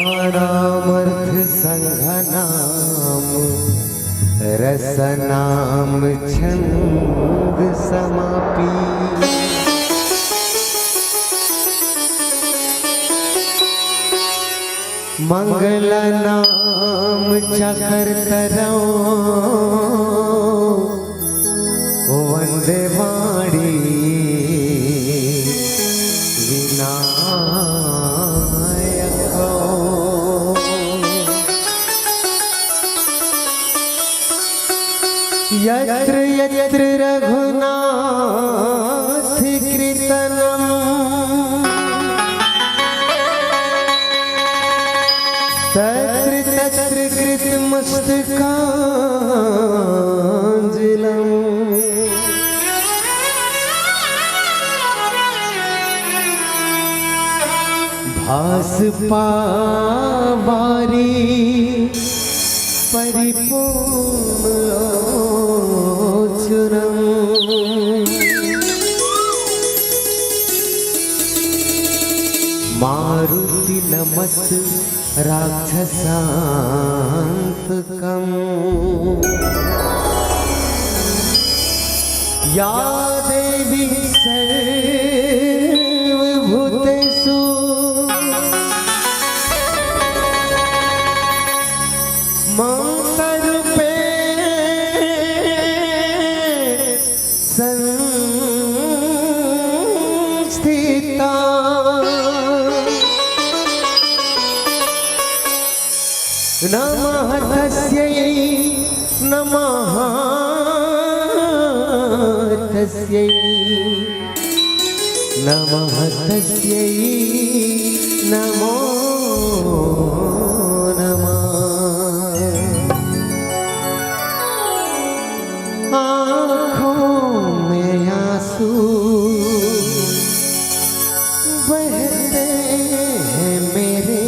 वर्णानामर्थ संघनाम रसनाम छंद समापी मंगल नाम चकरतरो वंदे वाणी यत्र यत्र रघुनाथ कीर्तनम तत्र तत्र कृतमस्तकाञ्जलिं भासपावारी परिपूर्ण मारुति नमत राक्षसांतकं या देवी सर्वभूतेषु संस्थिता नमः तस्यै नमः तस्यै नमः तस्यै नमो नमः। आँखों में आंसू बहते हैं मेरे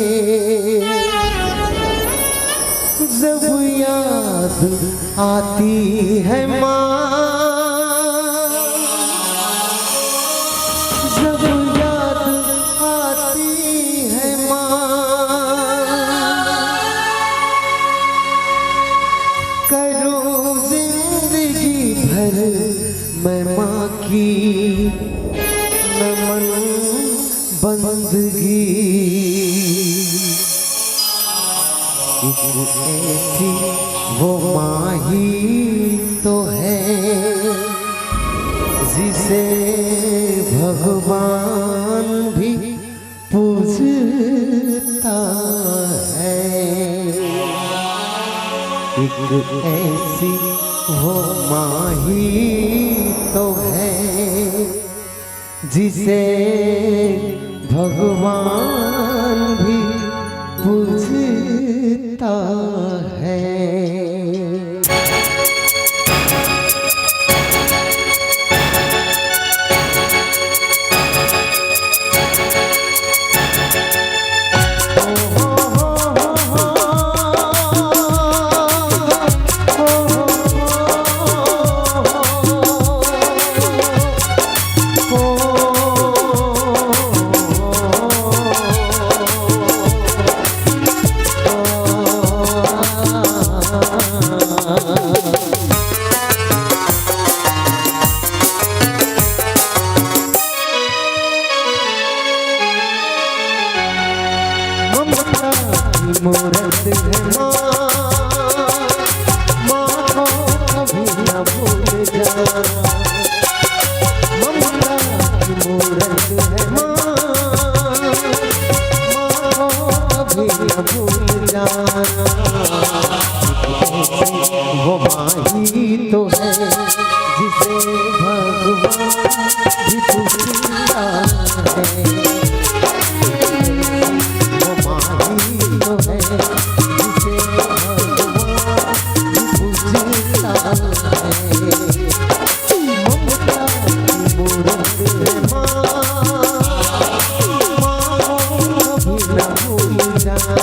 जब याद आती है माँ, जब याद आती है माँ, करूँ जिंदगी भर मैं माँ की नमन बंदगी। ऐसी वो माँ ही तो है जिसे भगवान भी पूजता है। एक ऐसी वो माँ ही तो है जिसे भगवान भी पूजता है। ममता की मूरत है माँ, माँ को कभी न भूल जाना। वो माही तो है जिसे भगवान भी पूछता है। वो माही तो है जिसे भगवान भी पूछता है। ममता की मूरत है माँ, माँ को कभी न भूल जाना।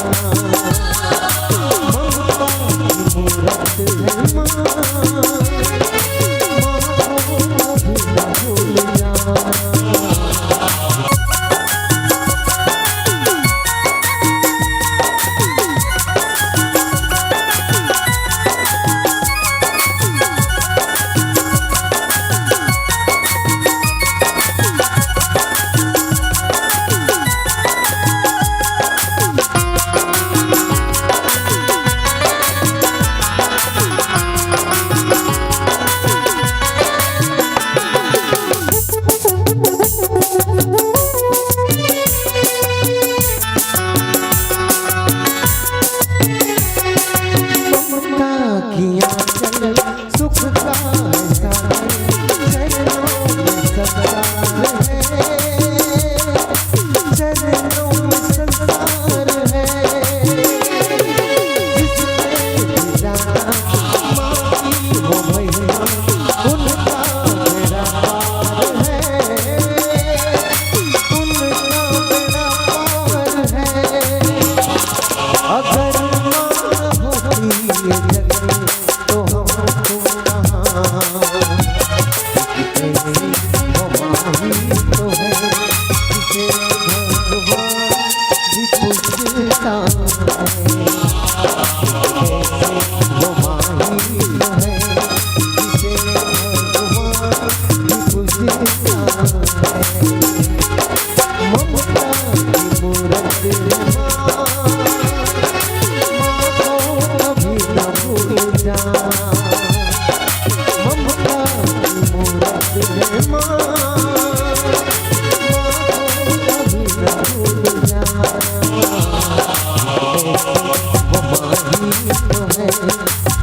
ममता की मूरत है माँ, सुख का चरणों में संसार है, जिसमें जाना माँ की वो महिमा उनका बेड़ा पार है, उनका बेड़ा पार है। अगर माँ होती ये जगह तो हमको वो माही तो है जिसे भगवान भी पूछता है। वो माही तो है जिसे भगवान भी पूछता है। ममता की मूरत है माँ, माँ को कभी न भूल जाना। ममता की मूरत है माँ, माँ को कभी न भूल जाना। वो माही तो है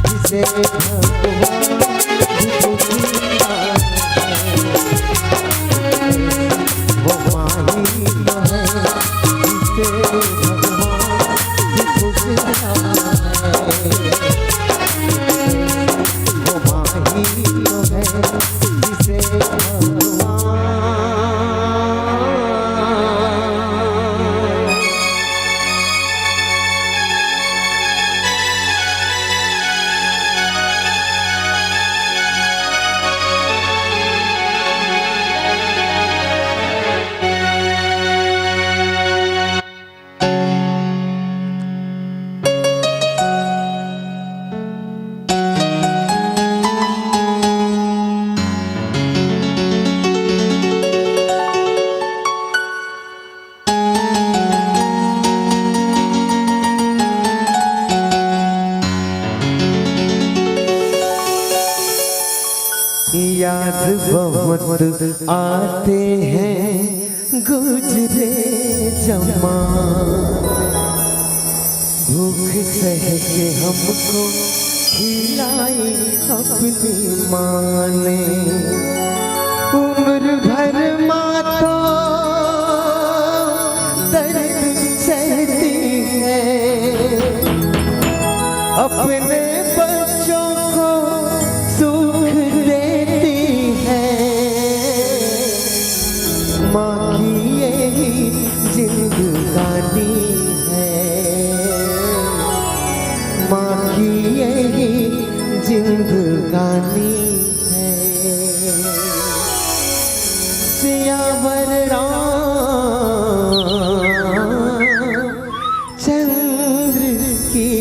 जिसे भगवान भी पूछता है। वो माही तो है जिसे भगवान भी पूछता है। वो माही तो है जिसे भगवान। याद बहुत आते हैं गुजरे जमाने, भूख सह के हमको खिलाई अपनी माँ ने। उम्र भर माँ तो दर्द सहती है, अपने बच्चों को सुख देती है। माँ की यही जिंदगानी है, माँ की यही जिंदगानी है। सियावर चंद्र की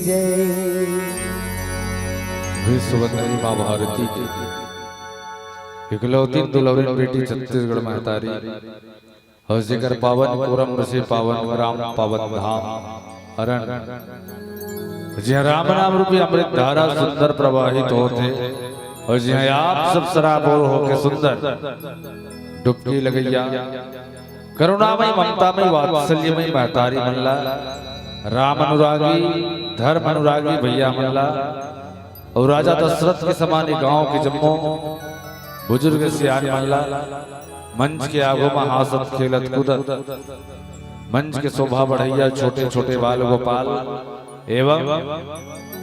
जय। विश्ववंदनी माँ भारती की इकलौती दुलौरी बेटी छत्तीसगढ़ महतारी और जिक्र पावन कोरम से पावन राम पावन धाम अरण जहाँ राम नाम रूपी अमृत धारा सुंदर प्रवाहित होते और जहाँ आप सब सराबोर होके सुंदर डुबकी लगैया करुणामय ममतामय वात्सल्यमय महतारी मल्ला राम अनुरागी धर्म अनुरागी भैया मल्ला और राजा दशरथ के समान गांव के जम्मो बुजुर्ग सियान मल्ला मंच के आगो में हासत खेलत कूदत मंच के शोभा बढ़ैया छोटे छोटे बाल गोपाल एवं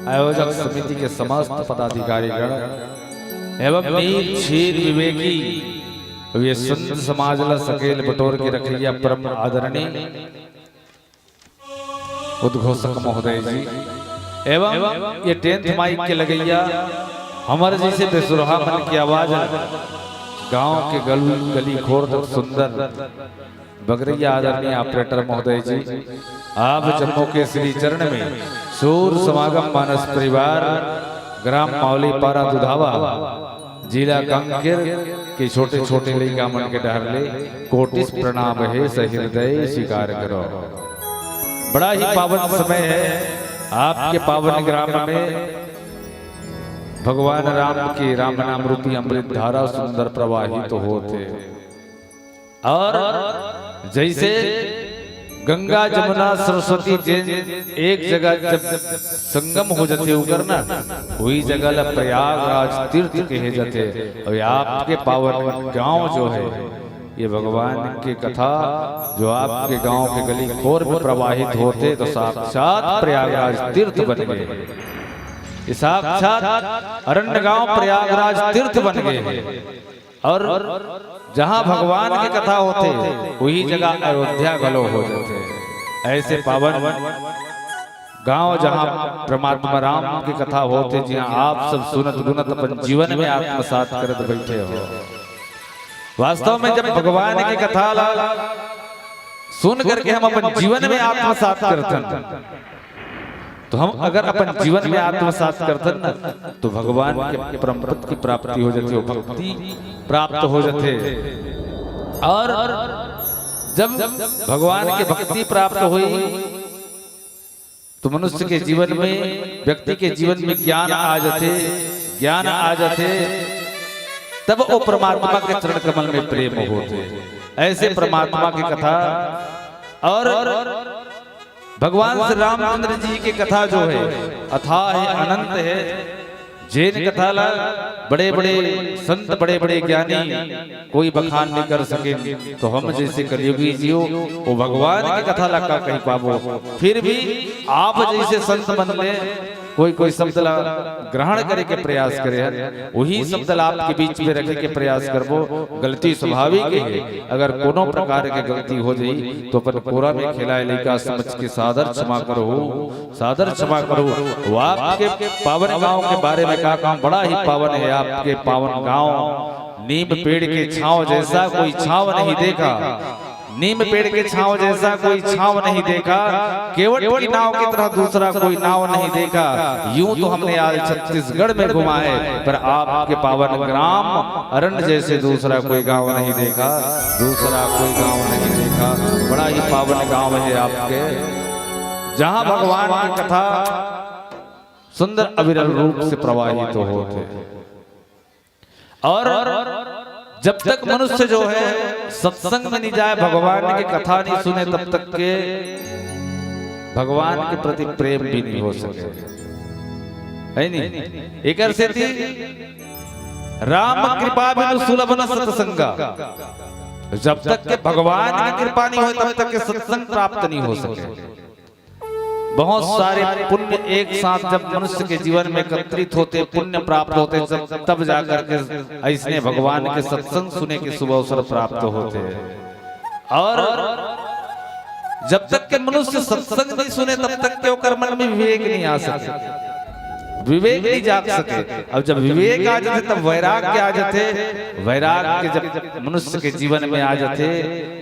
आयोजक समिति के समस्त पदाधिकारी गण एवं नील क्षीर विवेकी ये संत समाज ला सकेल बटोर के रखैया परम आदरणीय उद्घोषक महोदय जी एवं ये 10th माइक के लगैया हमारे जैसे बेसुरहा मन की आवाज गांव के गली खोर तक सुंदर बगरैया आदरणीय ऑपरेटर महोदय जी आप जम्मू के श्री चरण में सूर समागम मानस परिवार ग्राम मावली पारा दुधावा जिला कांकेर के छोटे छोटे लड़का मन के डहरले कोटिस प्रणाम है सहृदय स्वीकार करो। बड़ा ही पावन समय है आपके पावन ग्राम में भगवान राम के राम नाम रूपी अमृत धारा सुंदर प्रवाहित तो होते और जैसे गंगा जमुना सरस्वती एक जगह जब संगम हो जाते उगर ना वही जगह प्रयागराज तीर्थ कहे जाते और आपके पावन गांव जो है ये भगवान की कथा जो आपके गांव के गली खोर में प्रवाहित होते तो साक्षात प्रयागराज तीर्थ बन गए। साक्षात अरण्य गांव प्रयागराज तीर्थ बन गए और जहां भगवान की कथा होते वही जगह अयोध्या गलो हो जाते। ऐसे पावन गांव जहां परमात्मा राम की कथा होते जहां आप सब सुनत गुनत अपन जीवन में आत्मसात करत बैठे हो। वास्तव में जब भगवान की कथा सुन करके हम अपन जीवन में आत्मसात करते तो हम अगर अपन जीवन में आत्मसात करते ना तो भगवान के परम पद की प्राप्ति हो जाती, भक्ति प्राप्त हो जाते। और जब भगवान की भक्ति प्राप्त हुई तो मनुष्य के जीवन में व्यक्ति के जीवन में ज्ञान आ जाते तब वो परमात्मा के चरण कमल में प्रेम होते। ऐसे परमात्मा की कथा और भगवान श्री रामचंद्र जी की कथा जो है अथाह है, अनंत है। जैन कथा ला बड़े बड़े संत बड़े बड़े ज्ञानी कोई बखान नहीं कर सके तो हम जैसे कलियुगी जियो वो भगवान की कथा ला का कहीं पाबो। फिर भी आप जैसे संत मन में कोई शब्द ला ग्रहण करे के प्रयास करे वही शब्द ला आपके बीच में रखे के प्रयास करबो। गलती स्वाभाविक है, अगर कोनो प्रकार के गलती हो जाई तो अपन कोरा में खिलाए लेका समझ के सादर क्षमा करो, सादर क्षमा करो। वो आपके पावन गांव के बारे में का काम बड़ा ही पावन है। आपके पावन गांव नीम पेड़ के छांव जैसा कोई छांव नहीं देखा, नीम पेड़ के छांव जैसा कोई छांव नहीं देखा, केवट की नाव की तरह दूसरा कोई नाव नहीं देखा। यूं तो हमने आज छत्तीसगढ़ में घुमाए पर आपके पावन ग्राम अरण्य जैसे दूसरा कोई गांव नहीं देखा, दूसरा कोई गांव नहीं देखा। बड़ा ही पावन गांव है आपके, जहां भगवान की कथा सुंदर अविरल रूप से प्रवाहित होते। और जब तक मनुष्य जो है सत्संग में नहीं जाए, भगवान की कथा नहीं सुने, तब तक के भगवान के प्रति प्रेम भी नहीं हो सके, है नहीं। एक अर्थ थी राम कृपा बिनु सुलभ न सत्संगा। जब तक के भगवान की कृपा नहीं हो तब तक के सत्संग प्राप्त नहीं हो सके। बहुत सारे पुण्य एक साथ जब मनुष्य के जीवन में एकत्रित होते, पुण्य प्राप्त होते, तब जाकर के ऐसे भगवान के सत्संग सुने के शुभ अवसर प्राप्त होते। और जब तक के मनुष्य सत्संग नहीं सुने तब तक के ओकर मन में विवेक नहीं आ सके, विवेक नहीं जाग सके। अब जब विवेक आ जाते तब वैराग्य आ जाते, वैराग्य जब मनुष्य के जीवन में आ जाते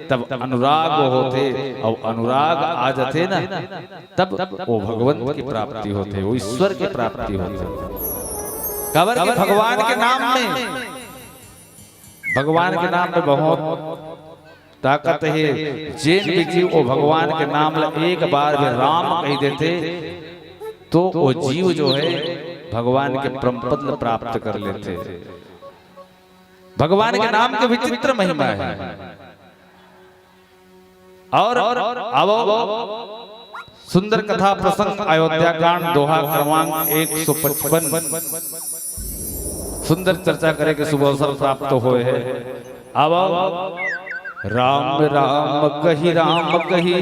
तब अनुराग होते, और अनुराग आ जाते ना तब वो भगवंत की प्राप्ति होते, वो ईश्वर की प्राप्ति होते। खबर कि भगवान के नाम में, भगवान के नाम में बहुत ताकत है। जैन भी जीव वो भगवान के नाम एक बार में राम कह देते तो वो जीव जो है भगवान के परम पद प्राप्त कर लेते। भगवान के नाम के विचित्र महिमा है। और अब सुंदर कथा प्रसंग अयोध्या कांड दोहा क्रमांक 155 सुंदर चर्चा करे के शुभ अवसर प्राप्त हुए है। अब राम राम कही राम कही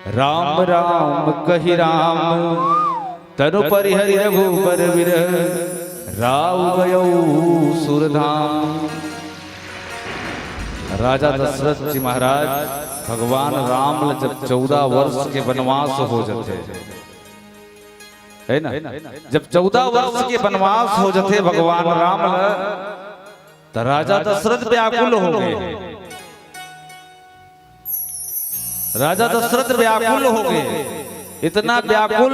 राम राम कही राम तनु परिहरि रघुबर विरह राव गयो सुरधाम। राजा दशरथ जी महाराज भगवान राम जब 14 वर्ष के वनवास हो जाते है ना, जब 14 वर्ष के वनवास हो जाते भगवान राम तो राजा दशरथ व्याकुल हो गए। राजा दशरथ व्याकुल हो गए, इतना व्याकुल।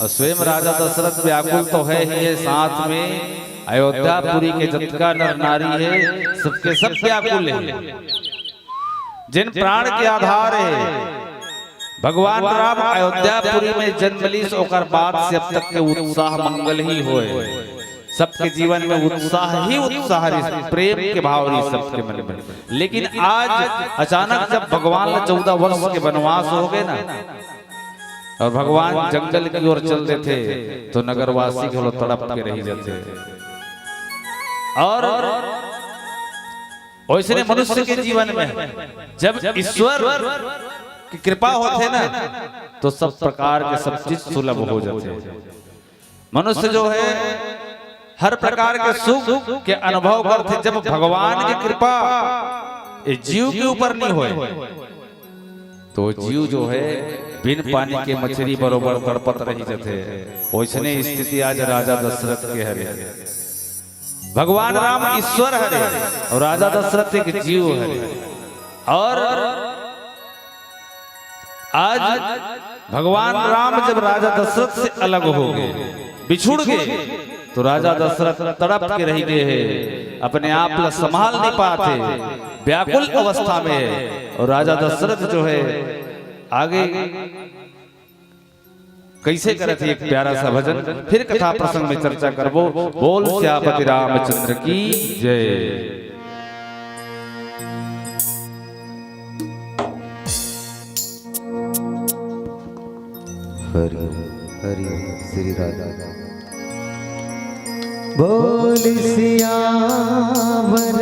और स्वयं राजा दशरथ व्याकुल तो है ही है, साथ में अयोध्यापुरी के जितना नर नारी है सबके सब व्याकुल है। जिन प्राण के आधार है भगवान राम अयोध्यापुरी में जन्म ली ओकर बाद से अब तक के उत्साह मंगल ही होए। सबके जीवन में उत्साह ही उत्साह, प्रेम के भाव ही सबके मन में। लेकिन आज अचानक जब भगवान 14 वर्ष के वनवास हो गए ना और भगवान जंगल की ओर चलते थे तो नगरवासी के लोग तड़प के रह जाते। और वैसे मनुष्य के जीवन में जब ईश्वर की कृपा होते ना तो सब प्रकार के सब चीज सुलभ हो जाते। मनुष्य जो है हर प्रकार के सुख के अनुभव करते जब भगवान की कृपा जीव के ऊपर नहीं होए तो जीव जो है बिन पानी के मछली बरोबर तड़पत रही जाते। वैसने स्थिति आज राजा दशरथ के हरे। भगवान राम ईश्वर हरे और राजा दशरथ एक जीव हरे। और आज भगवान राम जब राजा दशरथ से अलग हो गए, बिछुड़ गए, तो राजा दशरथ तड़प के रह गए हैं, अपने आप ला संभाल नहीं पाते, व्याकुल अवस्था में है। और राजा दशरथ जो है आगे कैसे करे थे एक प्यारा सा भजन, फिर कथा प्रसंग में चर्चा करबो। बोल श्यामपति रामचंद्र की जय। हरि हरि श्री राधा। बोल सियावर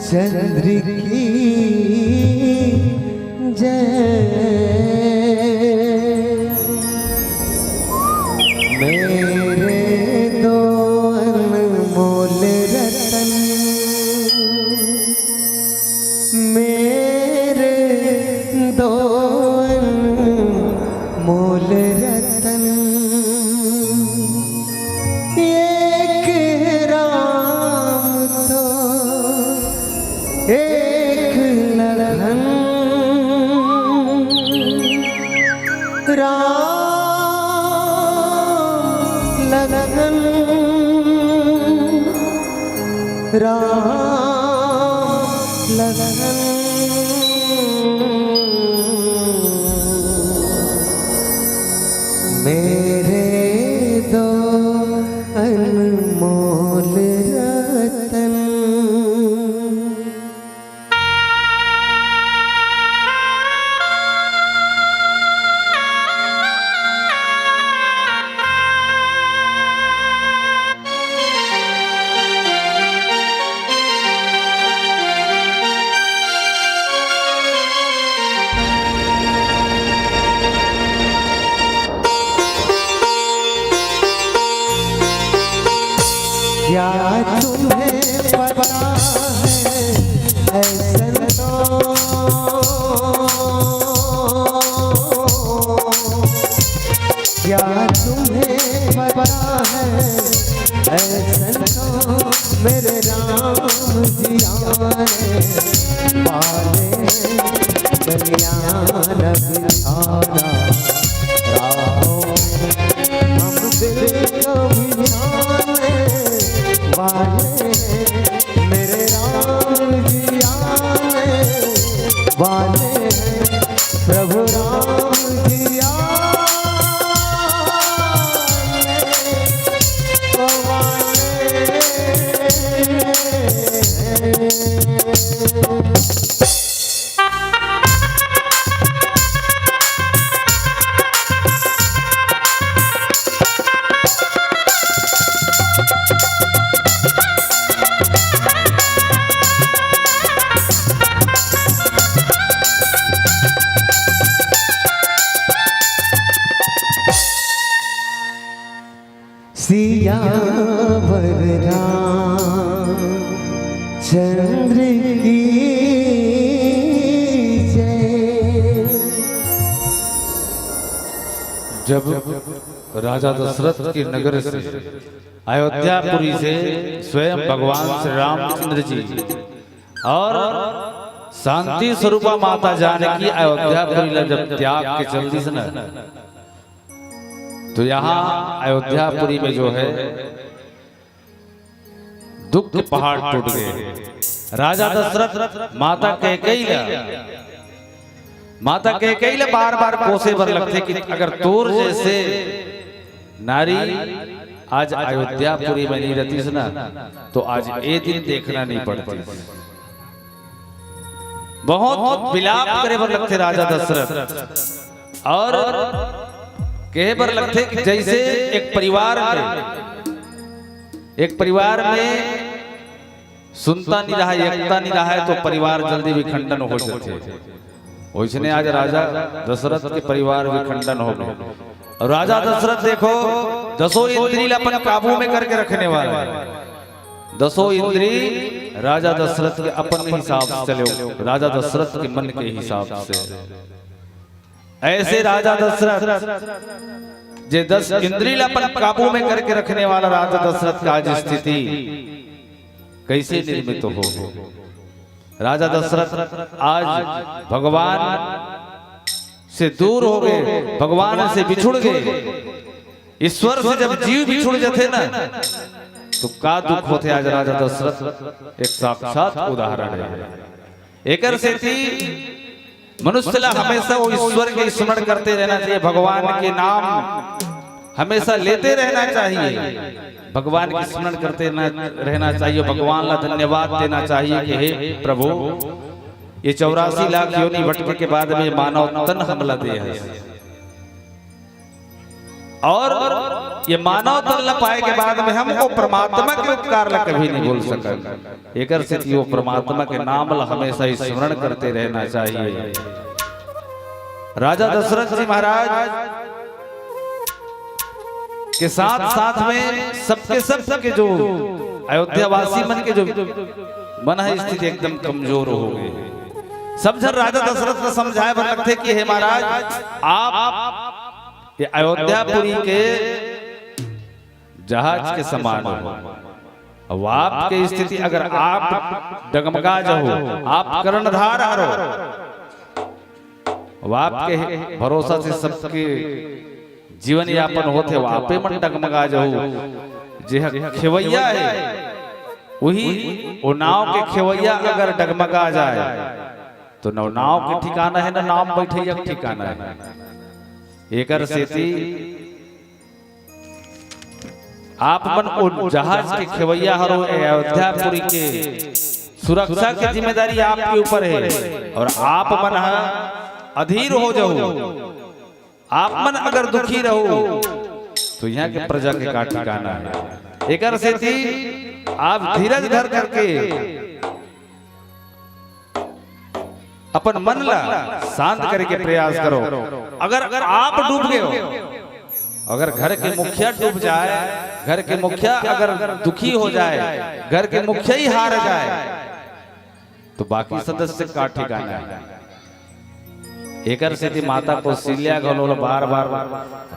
चंद्र की जय। मेरे दो अनमोल रतन, मेरे दो अनमोल रतन, एक राम तो एक ललन। राम लगन, राम लगन। मेरे दो अनमोल रतन। क्या तुम्हें पता है ऐसन तो, क्या तुम्हें पता है ऐसन तो, मेरे राम जी आने वाले बलियान बिछाना राहों में, हम दिल को बिछाने वाले मेरे राम जी वाले हैं प्रभु राम जी सियावर रामचंद्र की जय। जब राजा दशरथ के नगर से अयोध्यापुरी से स्वयं भगवान श्री रामचंद्र जी और शांति स्वरूपा माता जानकी अयोध्यापुरी जब त्याग के चलती से न, तो यहाँ अयोध्यापुरी में जो है दुख के पहाड़ टूट गए। राजा दशरथ माता कैकेयी बार बार कोसे पर लगते कि अगर तोर जैसे नारी आज अयोध्यापुरी में नहीं रहती ना, तो आज ये दिन देखना नहीं पड़ती। बहुत विलाप करे पर लगते राजा दशरथ, और कहे पर लगते कि जैसे एक परिवार में सुनता नहीं रहा, एकता नहीं रहा है, तो परिवार जल्दी विखंडन हो जाते। वैसे आज राजा दशरथ के परिवार विखंडन हो गए। और राजा दशरथ देखो 10 इंद्री अपन काबू में करके रखने वाला है। 10 इंद्री राजा दशरथ के अपन हिसाब से चले, राजा दशरथ के मन के हिसाब से। ऐसे राजा दशरथ जे 10 इंद्रिय अपन काबू में करके रखने वाला राजा दशरथ का आज स्थिति कैसे निर्मित हो। राजा दशरथ आज भगवान से दूर हो गए, भगवान से बिछुड़ गए। ईश्वर से जब जीव बिछुड़ जाते ना, तो का दुख होते। आज राजा दशरथ एक साक्षात उदाहरण है। एक मनुष्य हमेशा वो ईश्वर के स्मरण करते रहना चाहिए, भगवान के नाम हमेशा लेते रहना चाहिए, भगवान के स्मरण करते रहना चाहिए, भगवान ला धन्यवाद देना चाहिए कि हे प्रभु, ये 84 लाख योनि भटके के बाद में मानव तन हमला दे है, और ये मानव तन न पाए के बाद में हमको परमात्मा के उपकार ला कभी नहीं भूल सका। एक वो परमात्मा के नाम ला हमेशा स्मरण करते रहना चाहिए। राजा दशरथ जी महाराज के साथ साथ में सबके जो अयोध्यावासी मन के जो मन है स्थिति एकदम कमजोर हो गई। सब जन राजा दशरथ को समझाए पर लगते कि हे महाराज, आप ये अयोध्यापुरी के जहाज के समान हो। अब आपकी स्थिति अगर आप डगमगा जाओ, आप कर्णधार हारो, अब आपके भरोसा से सबके जीवन यापन होते, आपे मन डगमगा जाओ। जे खेवैया है वही वो नाव के खेवैया अगर डगमगा जाए तो न नाव के ठिकाना है, न नाव बैठे ठिकाना है। एकर सेती आप मन जहाज के खेवैया हरो, अयोध्यापुरी के सुरक्षा की जिम्मेदारी आपके ऊपर है, और आप मन अधीर हो जाओ, आप मन अगर दुखी रहो तो यहाँ के प्रजा के का ठिकाना है। एकर सेती आप धीरज धर करके अपन मन ला शांत करे के प्रयास करो। अगर आप डूब गए हो, अगर घर के मुखिया डूब जाए, घर के मुखिया अगर दुखी हो जाए, घर के मुखिया ही हार जाए, तो बाकी सदस्य का ठिकाना है। एकर से माता कौशल्या गलोल बार बार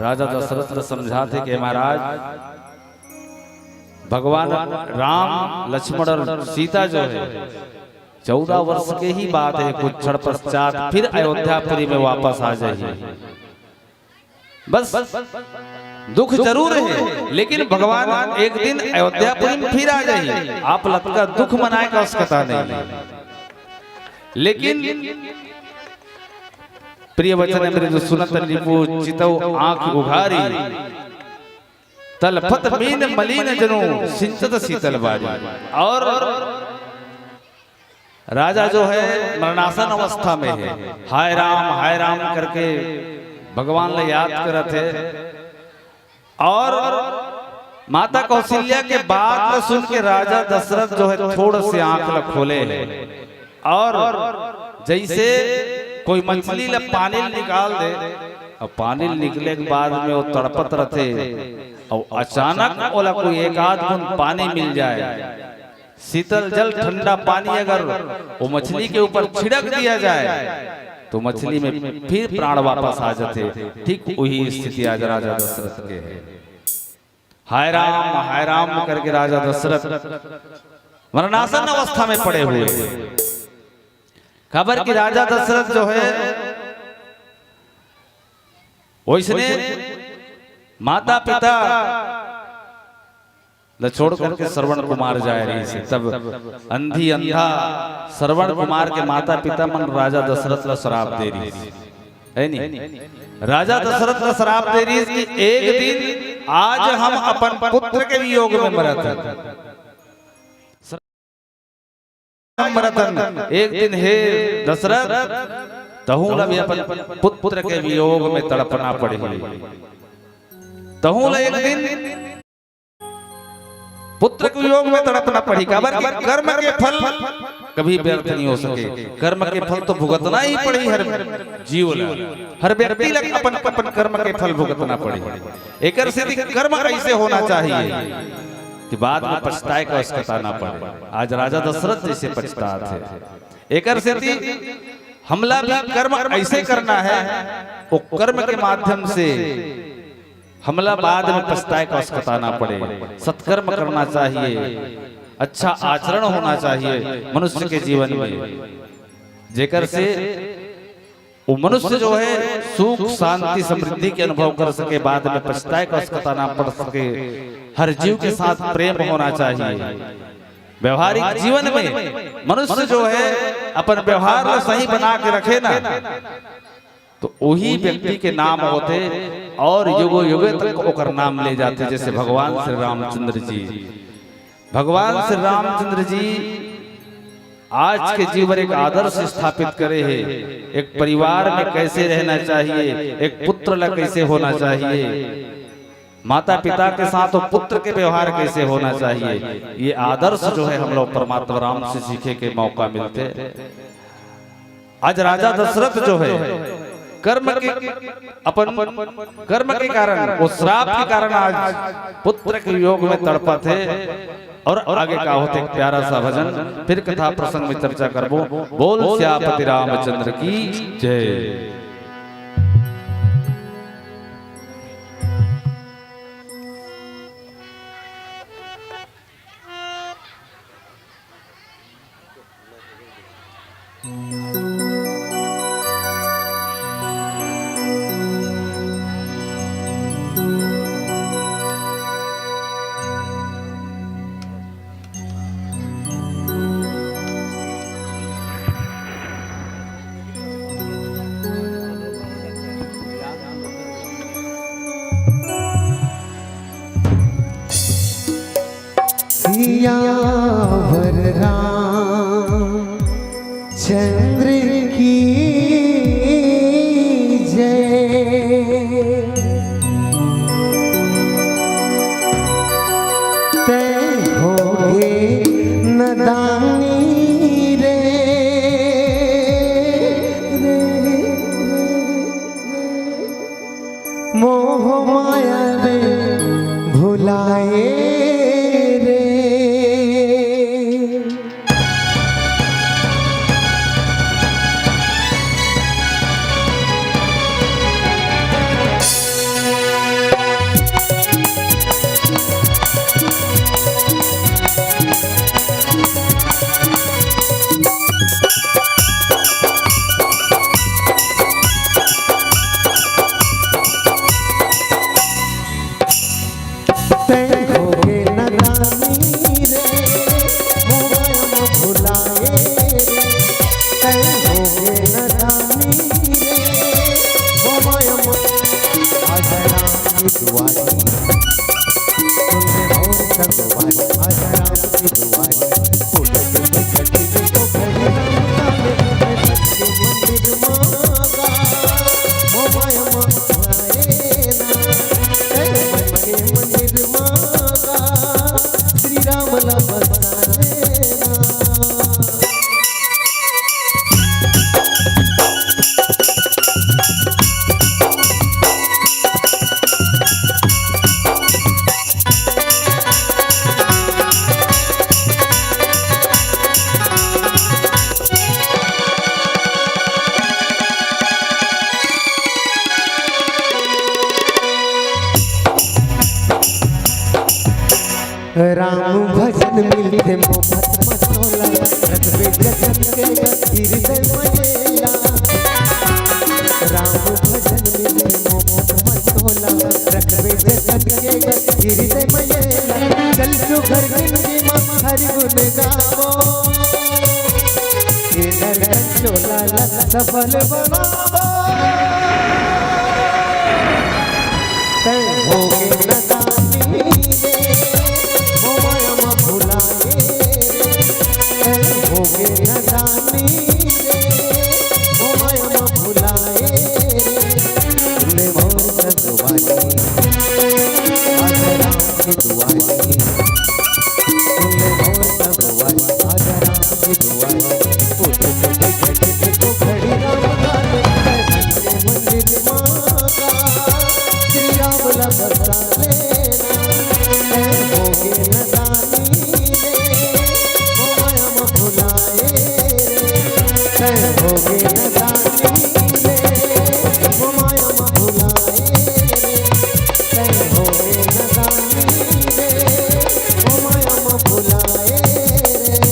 राजा दशरथ समझाते कि महाराज, भगवान राम, लक्ष्मण और सीता जो है 14 वर्ष के ही बात है, कुछ क्षण पश्चात फिर अयोध्यापुरी में वापस आ जाइए। बस दुख जरूर है, लेकिन भगवान एक दिन अयोध्यापुरी में फिर आ जाइए। आप लगता दुख मनाए का आवश्यकता नहीं। लेकिन प्रिय वचन मृदु सुनत रिपु चितौ आंख उघारी तलफत मीन मलिन जनु सिंचत शीतल बारी। और राजा जो है मरणासन अवस्था में है, हाय राम करके भगवान ले याद करत है। और माता कौशल्या के बात सुन के राजा दशरथ जो है थोड़ा से आंख खोले और जैसे कोई मछली ला पानी निकाल दे और पानी निकले के बाद में वो तड़पत रहते और अचानक ओला कोई एक आध बूंद पानी मिल जाए, शीतल जल ठंडा पानी अगर वो मछली के ऊपर छिड़क दिया जाए तो मछली में फिर प्राण वापस आ जाते। ठीक वही स्थिति आज राजा दशरथ के है। हाय राम करके राजा दशरथ मरणासन अवस्था में पड़े हुए। खबर कि राजा दशरथ जो है वैसने माता पिता छोड़ करके श्रवण कुमार जाए रही से, तब अंधी अंधा श्रवण कुमार के माता पिता मन राजा दशरथ ला श्राप दे रही है नहीं। राजा दशरथ ला श्राप दे रही कि एक दिन आज हम अपन पुत्र के वियोग में मरत एक दिन हे दशरथ तहु ला भी अपन पुत्र के वियोग में तड़पना पड़े, तहु ला एक दिन पुत्र के वियोग में तड़पना पड़ी। खबर कि कर्म के फल कभी व्यर्थ नहीं हो सके, कर्म के फल तो भुगतना ही पड़ी हर जीव हर व्यक्ति लग अपन कर्म के फल भुगतना पड़ी। एक कर्म ऐसे होना चाहिए कि बाद में पछताए का आवश्यकता ना पड़े। आज राजा दशरथ जैसे पछता थे। एक हमला भी कर्म ऐसे करना है वो कर्म के माध्यम से हमला बाद में पछताए का आवश्यकता ना पड़े। सत्कर्म करना चाहिए, अच्छा आचरण होना चाहिए मनुष्य के जीवन में, जेकर से वो मनुष्य जो है सुख शांति समृद्धि के अनुभव कर सके, बाद में पछताए का आवश्यकता ना पड़ सके। हर जीव के साथ प्रेम होना चाहिए। व्यवहारिक जीवन में मनुष्य जो है अपन व्यवहार सही बना के रखे ना तो वही व्यक्ति के नाम होते और युगो युगे तक ओकर नाम ले जाते। जैसे भगवान श्री रामचंद्र जी, भगवान श्री रामचंद्र जी आज के जीवन एक आदर्श स्थापित करे है। एक परिवार में कैसे रहना चाहिए, एक पुत्र ला कैसे होना चाहिए, माता पिता के साथ पुत्र के व्यवहार कैसे होना चाहिए, ये आदर्श जो है हम लोग परमात्मा राम से सीखे के मौका मिलते। आज राजा दशरथ जो है कर्म के कारण वो श्राप के कारण आज पुत्र के योग में तड़पा थे। और आगे का होते एक प्यारा सा भजन, फिर कथा प्रसंग में चर्चा करबो। बोल श्यापति रामचंद्र की जय। सियावर रामचंद्र की जय। तय होगे नदानी रे, मोह माया में भुलाए राम भजन मिलते मोहब्बत मसोला रखबे जतन के हृदय मजेला राम भजन मिलते मोहब्बत मसोला रखबे जतन के हृदय मजेला चल जो घर जिंदगी में हरि गुण गावो ये नरक चोला सफल बनावो तै होगे नदानी रे हो माया म भुलाए तै होगे नदानी रे हो माया म भुलाए तुले मोर सजवानी आज राम की दुआनी तुले मोर सजवानी आज राम की दुआनी तो खड़ी राम गाने मंदिर माँ का श्री राम बसा लेना होगे नदानी रे हो माया म भुलाए रे होगे नदानी रे हो माया म भुलाए रे होगे नदानी रे हो माया म भुलाए रे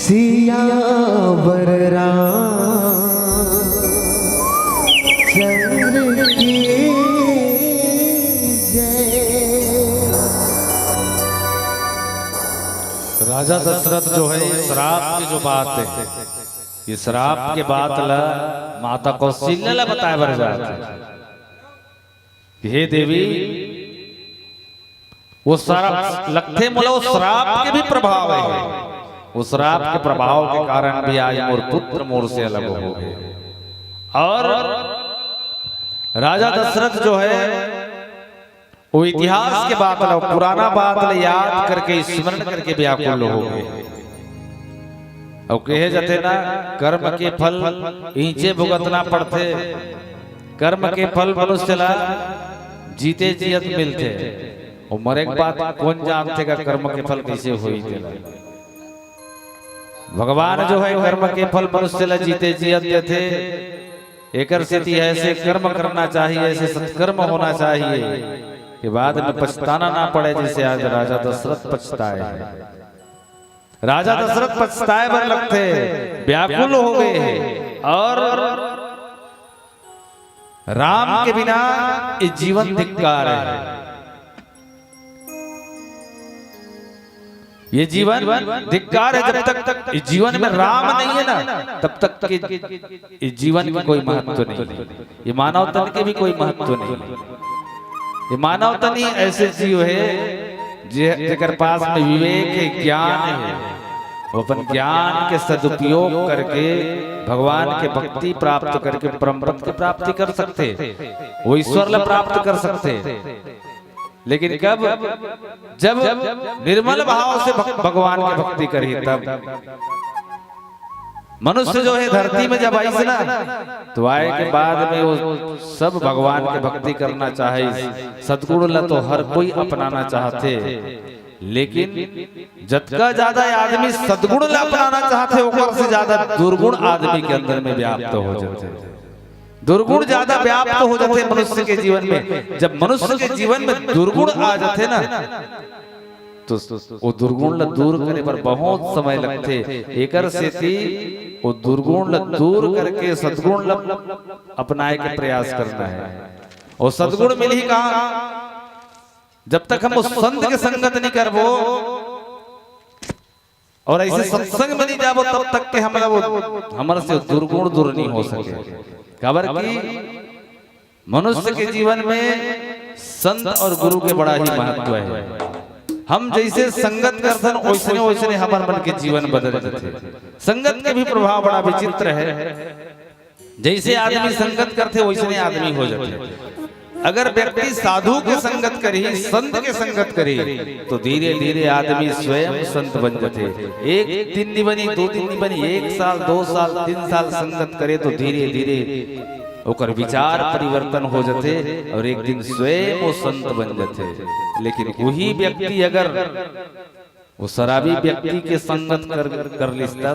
सियावर रामचंद्र की जय। राजा दशरथ जो है श्राप की जो बात है, ये श्राप के बात ला माता कौशल्या ला बताया बर जात हे देवी वो सारा लखते मोला वो श्राप के भी प्रभाव है, उस श्राप के प्रभाव के कारण भी आज मोर पुत्र मोर से अलग हो गए। और राजा दशरथ जो है वो इतिहास के बात लो पुराना बात ले याद करके स्मरण करके व्याकुल हो गए। और कहे जाते ना कर्म के फल ईंचे भुगतना पड़ते, कर्म के फल मनुष्य ला जीते जियत मिलते और मरे के बाद कौन जानते का कर्म के फल कैसे हुई थे। भगवान जो है कर्म के फल मनुष्य ला जीते जियत देते, एकर स्थिति ऐसे कर्म करना चाहिए, ऐसे सत्कर्म होना चाहिए कि बाद में पछताना ना पड़े, जैसे आज राजा दशरथ पछताए हैं। राजा दशरथ पछताए बर लगते व्याकुल हो गए हैं और राम के बिना ये जीवन धिक्कार है, ये जीवन धिक्कार है। जब तक इस जीवन में राम नहीं है ना तब तक के इस जीवन की कोई महत्व नहीं, ये मानव तन के भी कोई महत्व नहीं। ये मानव तन ही ऐसे जीव है जेकर पास में विवेक है, ज्ञान है, वो अपन ज्ञान के सदुपयोग करके भगवान के भक्ति प्राप्त करके परम पद की प्राप्ति कर सकते, वो ईश्वर ला प्राप्त कर सकते। लेकिन कब जब निर्मल भाव से भगवान की भक्ति करी तब। मनुष्य जो है धरती में जब आई से ना तो आए के बाद में वो सब भगवान की भक्ति करना चाहे, सद्गुण ला तो हर कोई अपनाना चाहते, लेकिन जतका ज्यादा आदमी सद्गुण ला अपनाना चाहते ओकर से ज्यादा दुर्गुण आदमी के अंदर में व्याप्त हो जाते, दुर्गुण ज्यादा व्याप्त हो जाते मनुष्य के जीवन में। जब मनुष्य के जीवन में दुर्गुण आ जाते ना तो वो दुर्गुण ला दूर करे पर बहुत समय लगते। एकर से वो दुर्गुण ला दूर करके सद्गुण ला अपनाए के प्रयास करना है। और सद्गुण मिल ही कहा जब तक हम उस संत के संगत नहीं करबो और ऐसे सत्संग में नहीं जाबो तब तक के हमारे से दुर्गुण दूर नहीं हो सके। खबर की मनुष्य के जीवन में संत और गुरु के बड़ा ही महत्व है। हम जैसे संगत करथन वैसने वैसने हमारे मन के जीवन बदल जाते। संगत के भी प्रभाव बड़ा विचित्र है, जैसे आदमी संगत करते वैसने आदमी हो जाते। अगर व्यक्ति साधु के संगत करी, संत के संगत करी तो धीरे धीरे आदमी स्वयं संत बन जाते। एक दिन नहीं बनी, दो दिन नहीं बनी, 1 साल 2 साल 3 साल संगत करे तो धीरे धीरे ओकर विचार परिवर्तन हो जाते और एक दिन स्वयं वो संत बन जाते। लेकिन वही व्यक्ति अगर वो शराबी व्यक्ति के संगत कर लिस्ता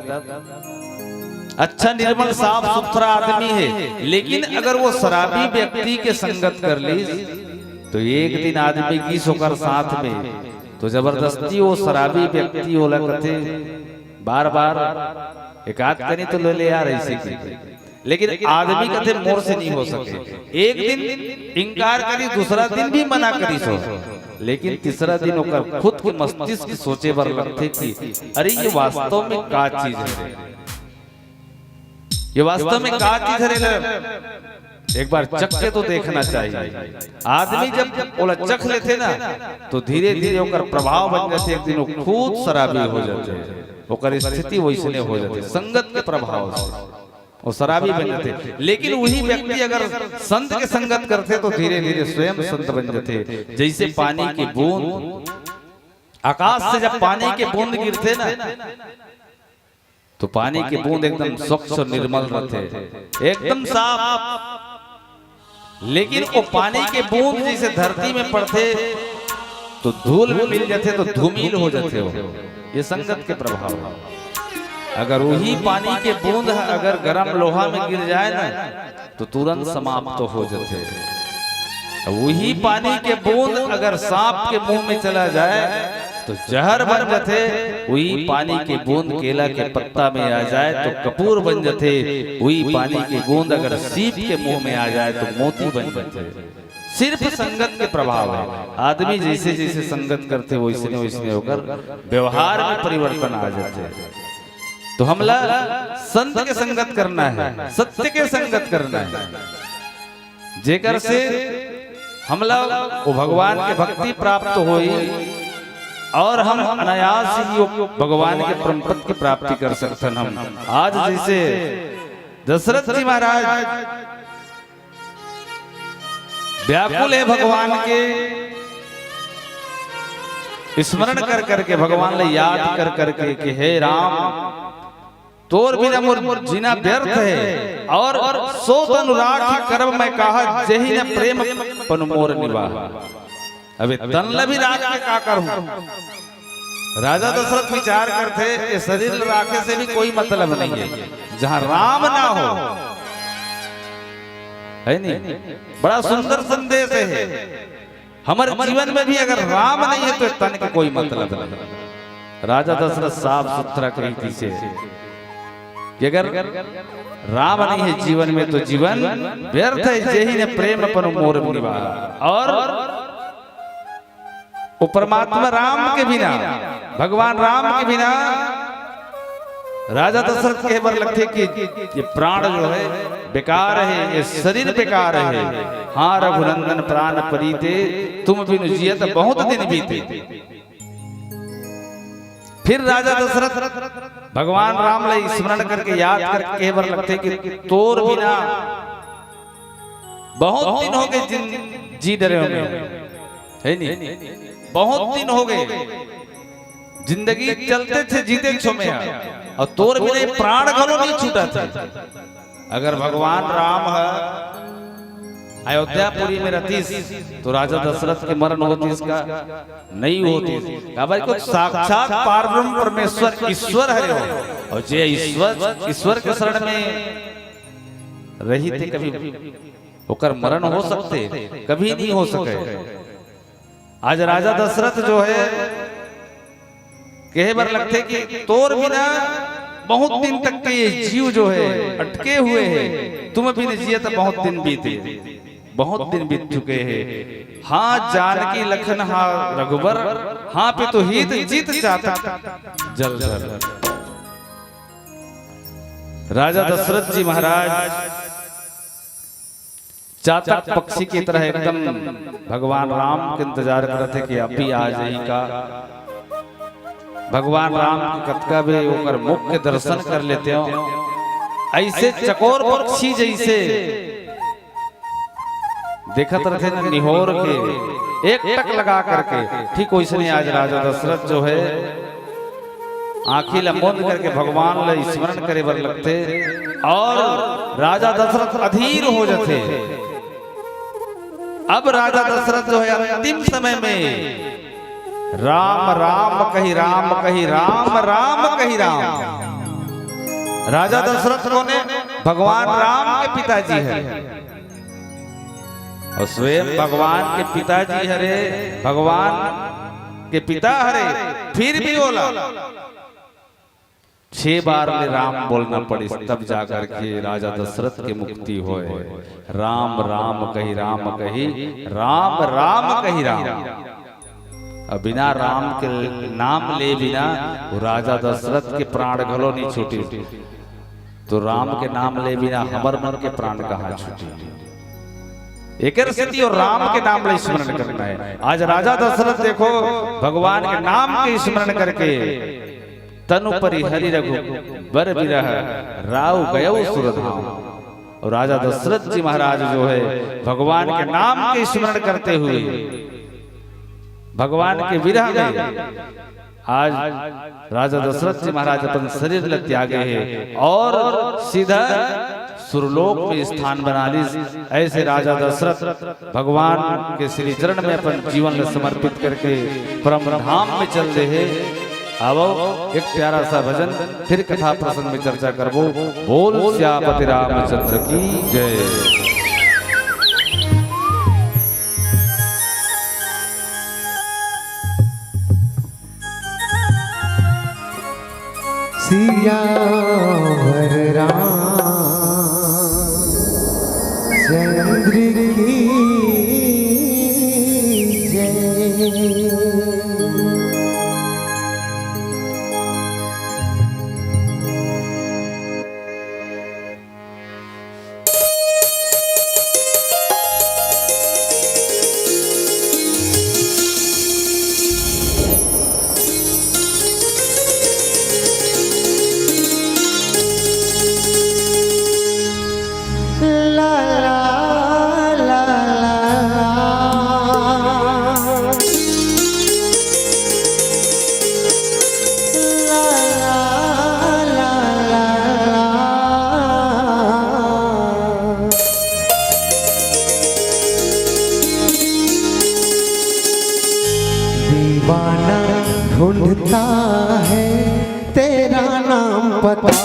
अच्छा निर्मल साफ सुथरा आदमी है, लेकिन अगर वो शराबी व्यक्ति के संगत कर ली तो एक दिन आदमी की सोकर साथ में तो जबरदस्ती वो शराबी व्यक्ति ओला कथे बार बार एक आध करी तो ले ले आ रही थी, लेकिन आदमी कथे मोर से नहीं हो सके। एक दिन इंकार करी, दूसरा दिन भी मना करी सो, लेकिन तीसरा दिन होकर खुद के मस्तिष्क सोचे बर लगते कि अरे ये वास्तव में का चीज है, ये वास्तव में का चीज है, एक बार चख के तो देखना चाहिए। आदमी जब ओला चख लेते ना तो धीरे धीरे होकर प्रभाव बन जाते, एक दिन वो खुद शराबी हो जाते, होकर स्थिति वैसने हो जाती, संगत के प्रभाव से वो शराबी बन जाते। लेकिन वही व्यक्ति अगर संत के संगत करते तो धीरे धीरे स्वयं संत बन जाते। जैसे पानी की बूंद, आकाश से जब पानी के बूंद गिरते ना तो पानी की बूंद एकदम स्वच्छ और निर्मल रहते, एकदम साफ, लेकिन वो पानी के बूंद जैसे धरती में पड़ते तो धूल में मिल जाते तो धूमिल हो जाते हो। ये संगत के प्रभाव है। अगर वही पानी के बूंद अगर गर्म लोहा में गिर जाए ना तो तुरंत समाप्त हो जाते। वही पानी के बूंद अगर सांप के मुंह में चला जाए तो जहर बन जाते। वही पानी के बूंद केला के पत्ता में आ जाए तो कपूर बन जाते। वही पानी की बूंद अगर सीप के मुंह में आ जाए तो मोती बन जाते। सिर्फ संगत के प्रभाव है। आदमी जैसे जैसे संगत करते वैसे वैसे होकर व्यवहार में परिवर्तन आ जाते। तो हमला संत के संगत करना है, सत्य के संगत करना है, जेकर से हमला वो भगवान के भक्ति प्राप्त होई और हम अनायास ही भगवान के परम पद की प्राप्ति कर सकते। हम आज जैसे दशरथ जी महाराज व्याकुल है भगवान के स्मरण कर करके, भगवान ने याद कर करके कि हे राम तोर बिना मोर जीना व्यर्थ है और सो अनुराग करब मैं कहा जही न प्रेम पन मोर निवाह। अबे तन लभी राज के का करूं। राजा दशरथ विचार करते ये शरीर राखे से भी कोई मतलब नहीं है जहां राम ना हो, है नहीं। बड़ा सुंदर संदेश है। हमारे जीवन में भी अगर राम नहीं है तो तन का कोई मतलब नहीं। राजा दशरथ साफ सुथरा रीति से कि अगर राम नहीं है जीवन में तो जीवन व्यर्थ है। जही ने प्रेम अपन मोर निवाह। और वो परमात्मा राम के बिना, भगवान राम के बिना राजा दशरथ के बर लगते कि ये प्राण जो है बेकार है, ये शरीर बेकार है। हाँ रघुनंदन प्राण परीते तुम बिनु जियत बहुत दिन बीते। फिर राजा दशरथ भगवान राम ले स्मरण करके याद करके बर लगते कि तोर बिना बहुत दिन हो गए जी डरे होंगे, है नहीं। बहुत दिन हो गए, जिंदगी चलते थे जीते छो में और तोर बिना प्राण घरो नहीं छूटा था। अगर भगवान राम है अयोध्यापुरी में रहती तो राजा दशरथ के मरण होती इसका नहीं होती। भाई कुछ साक्षात पारब्रह्म परमेश्वर ईश्वर है हो, और जे ईश्वर के शरण में रही थे कभी होकर मरण हो सकते, कभी नहीं हो सके। आज राजा दशरथ जो है कहे बर लगते कि तोर बिना बहुत दिन तक के ये जीव जो है अटके हुए हैं, तुम भी नहीं जिए तो बहुत दिन बीते, बहुत दिन बीत चुके हैं। हाँ जानकी लखन हाँ रघुबर, हाँ पे तो हित जीत जाता जल जल। राजा दशरथ जी महाराज चातक पक्षी की तरह एकदम भगवान राम के इंतजार कर रहे थे कि अभी आ जाएगा। भगवान राम की कथका भी होकर मुख के दर्शन कर लेते हो। ऐसे चकोर पक्षी जैसे देखत रहते ना निहोर के एक टक लगा करके, ठीक वैसे नहीं आज राजा दशरथ जो है आंखी लंबोंद करके भगवान ले स्मरण करे बर लगते और राजा दशरथ अधीर हो जाते। अब राजा दशरथ जो है अंतिम समय में राम राम कही राम कही राम राम कही राम। राजा दशरथ कौन है? भगवान राम के पिताजी है और स्वयं भगवान के पिताजी हरे, भगवान के पिता हरे, फिर भी बोला 6 बार में राम बोलना पड़ी तब जाकर के राजा दशरथ की मुक्ति होए। राम राम कही राम कही राम राम कही राम। अब बिना राम के नाम ले बिना वो राजा दशरथ के प्राण घलो नहीं छूटे, तो राम के नाम ले बिना हमर मन के प्राण कहाँ छूटे। एक स्थिति और राम के नाम ले स्मरण करना है। आज राजा दशरथ देखो भगवान के नाम के स्मरण करके तनु परि हरि रघु बर बिरह राव गयो सुरधाम। और राजा दशरथ जी महाराज जो है भगवान के नाम के स्मरण करते हुए भगवान के विरह में आज राजा दशरथ जी महाराज अपन शरीर ल त्यागे है और सीधा सुरलोक में स्थान बना ली। ऐसे राजा दशरथ भगवान के श्री चरण में अपन जीवन समर्पित करके परम धाम में चल रहे हैं। अब एक प्यारा सा भजन फिर कथा प्रसंग में चर्चा करबो। बोल श्यामपति रामचंद्र की जय। सियावर रामचंद्र की जय। दीवाना ढूंढता है तेरा नाम पता,